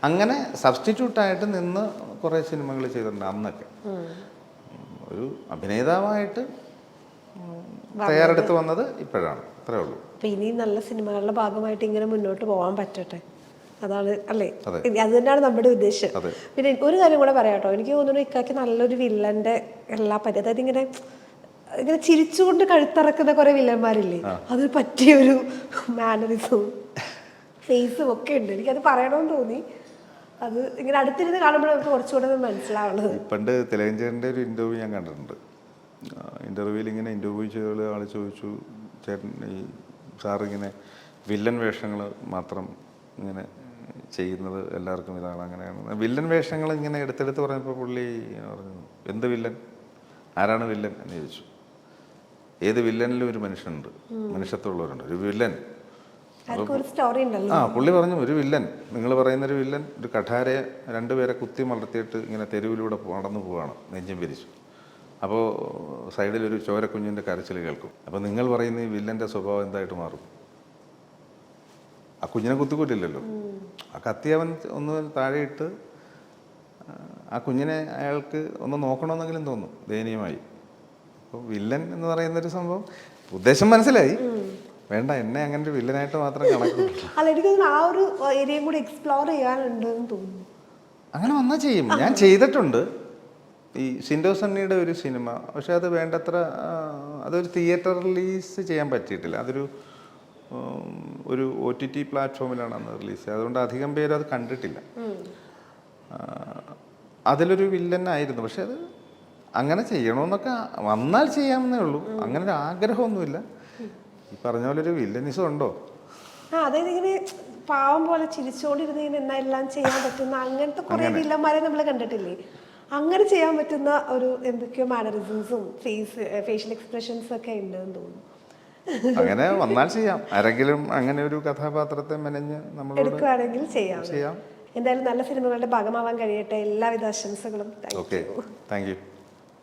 A: അങ്ങനെ സബ്സ്റ്റിറ്റ്യൂട്ടായിട്ട് നിന്ന് കുറേ സിനിമകൾ ചെയ്തിട്ടുണ്ട് അന്നൊക്കെ. ഒരു അഭിനേതാവായിട്ട് തയ്യാറെടുത്ത് വന്നത് ഇപ്പോഴാണ്, അത്രേ ഉള്ളൂ.
B: അപ്പൊ ഇനി നല്ല സിനിമകളുടെ ഭാഗമായിട്ട് ഇങ്ങനെ മുന്നോട്ട് പോകാൻ പറ്റട്ടെ, അതാണ് അല്ലേ?
A: അതെ.
B: അത് തന്നെയാണ് നമ്മുടെ ഉദ്ദേശം.
A: അതെ.
B: പിന്നെ ഒരു കാര്യം കൂടെ പറയാം കേട്ടോ, എനിക്ക് തോന്നുന്നു ഇക്കാക്ക് നല്ലൊരു വില്ലന്റെ എല്ലാ അതായത് ഇങ്ങനെ ഇങ്ങനെ ചിരിച്ചുകൊണ്ട് കഴുത്തിറക്കുന്ന കുറെ വില്ലന്മാരില്ലേ, അതിന് പറ്റിയൊരു മാനറിസവും ഫേസും ഒക്കെ ഉണ്ട്. എനിക്കത് പറയണമെന്ന് തോന്നി. അത് ഇങ്ങനെ അടുത്തിരുന്ന് കാണുമ്പോൾ നമുക്ക് കുറച്ചുകൂടെ മനസ്സിലാവുന്നത്.
A: പണ്ട് തിലകഞ്ചേട്ടൻ്റെ ഒരു ഇൻ്റർവ്യൂ ഞാൻ കണ്ടിട്ടുണ്ട്. ഇൻ്റർവ്യൂവിൽ ഇങ്ങനെ ഇൻ്റർവ്യൂ ചെയ്ത ആൾ ചോദിച്ചു, ചേട്ടൻ ഈ സാറിങ്ങനെ വില്ലൻ വേഷങ്ങൾ മാത്രം ഇങ്ങനെ ചെയ്യുന്നത് എല്ലാവർക്കും ഇതാണ് അങ്ങനെയാണ്, വില്ലൻ വേഷങ്ങൾ ഇങ്ങനെ എടുത്തെടുത്ത് പറഞ്ഞപ്പോൾ പുള്ളി പറഞ്ഞു, എന്ത് വില്ലൻ, ആരാണ് വില്ലൻ എന്ന് ചോദിച്ചു. ഏത് വില്ലനിലും ഒരു മനുഷ്യനുണ്ട്, മനുഷ്യത്വമുള്ളവരുണ്ട്. ഒരു വില്ലൻ പുള്ളി പറഞ്ഞു, ഒരു വില്ലൻ, നിങ്ങൾ പറയുന്നൊരു വില്ലൻ ഒരു കഠാരയെ രണ്ടുപേരെ കുത്തി മലർത്തിയിട്ട് ഇങ്ങനെ തെരുവിലൂടെ നടന്നു പോവാണ് നെഞ്ചും പിരിച്ചു. അപ്പോൾ സൈഡിലൊരു ചോരക്കുഞ്ഞിൻ്റെ കരച്ചിൽ കേൾക്കും. അപ്പോൾ നിങ്ങൾ പറയുന്ന ഈ വില്ലൻ്റെ സ്വഭാവം എന്തായിട്ട് മാറും? ആ കുഞ്ഞിനെ കുത്തിക്കൊല്ലില്ലല്ലോ, ആ കത്തി അവൻ ഒന്ന് താഴെയിട്ട് ആ കുഞ്ഞിനെ അയാൾക്ക് ഒന്ന് നോക്കണമെന്നെങ്കിലും തോന്നും ദയനീയമായി. അപ്പോൾ വില്ലൻ എന്ന് പറയുന്നൊരു സംഭവം ഉദ്ദേശം മനസ്സിലായി, വേണ്ട എന്നെ അങ്ങനെ ഒരു വില്ലനായിട്ട് മാത്രം കണക്കില്ല.
B: അല്ല, എനിക്ക് ആ ഒരു ഏരിയയും കൂടി എക്സ്പ്ലോർ ചെയ്യാനുണ്ടെന്ന് തോന്നുന്നു.
A: അങ്ങനെ വന്നാൽ ചെയ്യും, ഞാൻ ചെയ്തിട്ടുണ്ട്. ഈ സിൻഡോ സണ്ണിയുടെ ഒരു സിനിമ, പക്ഷെ അത് വേണ്ടത്ര അതൊരു തിയേറ്റർ റിലീസ് ചെയ്യാൻ പറ്റിയിട്ടില്ല. അതൊരു ഒരു OTT പ്ലാറ്റ്ഫോമിലാണ് അന്ന് റിലീസ് ചെയ്തത്, അതുകൊണ്ട് അധികം പേര് അത് കണ്ടിട്ടില്ല. അതിലൊരു വില്ലനായിരുന്നു, പക്ഷെ അത് അങ്ങനെ ചെയ്യണമെന്നൊക്കെ വന്നാൽ ചെയ്യാമെന്നേ ഉള്ളൂ, അങ്ങനെ ഒരു ആഗ്രഹമൊന്നുമില്ല. ഈ പറഞ്ഞ പോലെ ഒരു വില്ലനിസം ഉണ്ടോ?
B: അതായത് ഇങ്ങനെ പാവം പോലെ ചിരിച്ചുകൊണ്ടിരുന്ന് എന്നാ എല്ലാം ചെയ്യാൻ പറ്റുന്ന അങ്ങനത്തെ കുറെ വില്ലന്മാരെ നമ്മൾ കണ്ടിട്ടില്ലേ? അങ്ങനെ ചെയ്യാൻ പറ്റുന്ന ഒരു എന്തൊക്കെയോ മാനറിസംസും ഫേഷ്യൽ എക്സ്പ്രഷൻസും ഒക്കെ ഉണ്ടെന്ന് തോന്നുന്നു.
A: അങ്ങനെ വന്നാൽ ചെയ്യാം, ആരെങ്കിലും അങ്ങനെ ഒരു കഥാപാത്രത്തെ മെനഞ്ഞ് നമ്മൾ
B: എടുക്കുകയാണെങ്കിൽ ചെയ്യാം. എന്തായാലും നല്ല സിനിമകളുടെ ഭാഗമാവാൻ കഴിയട്ടെ. എല്ലാവിധ ആശംസകളും.
A: Okay, thank you.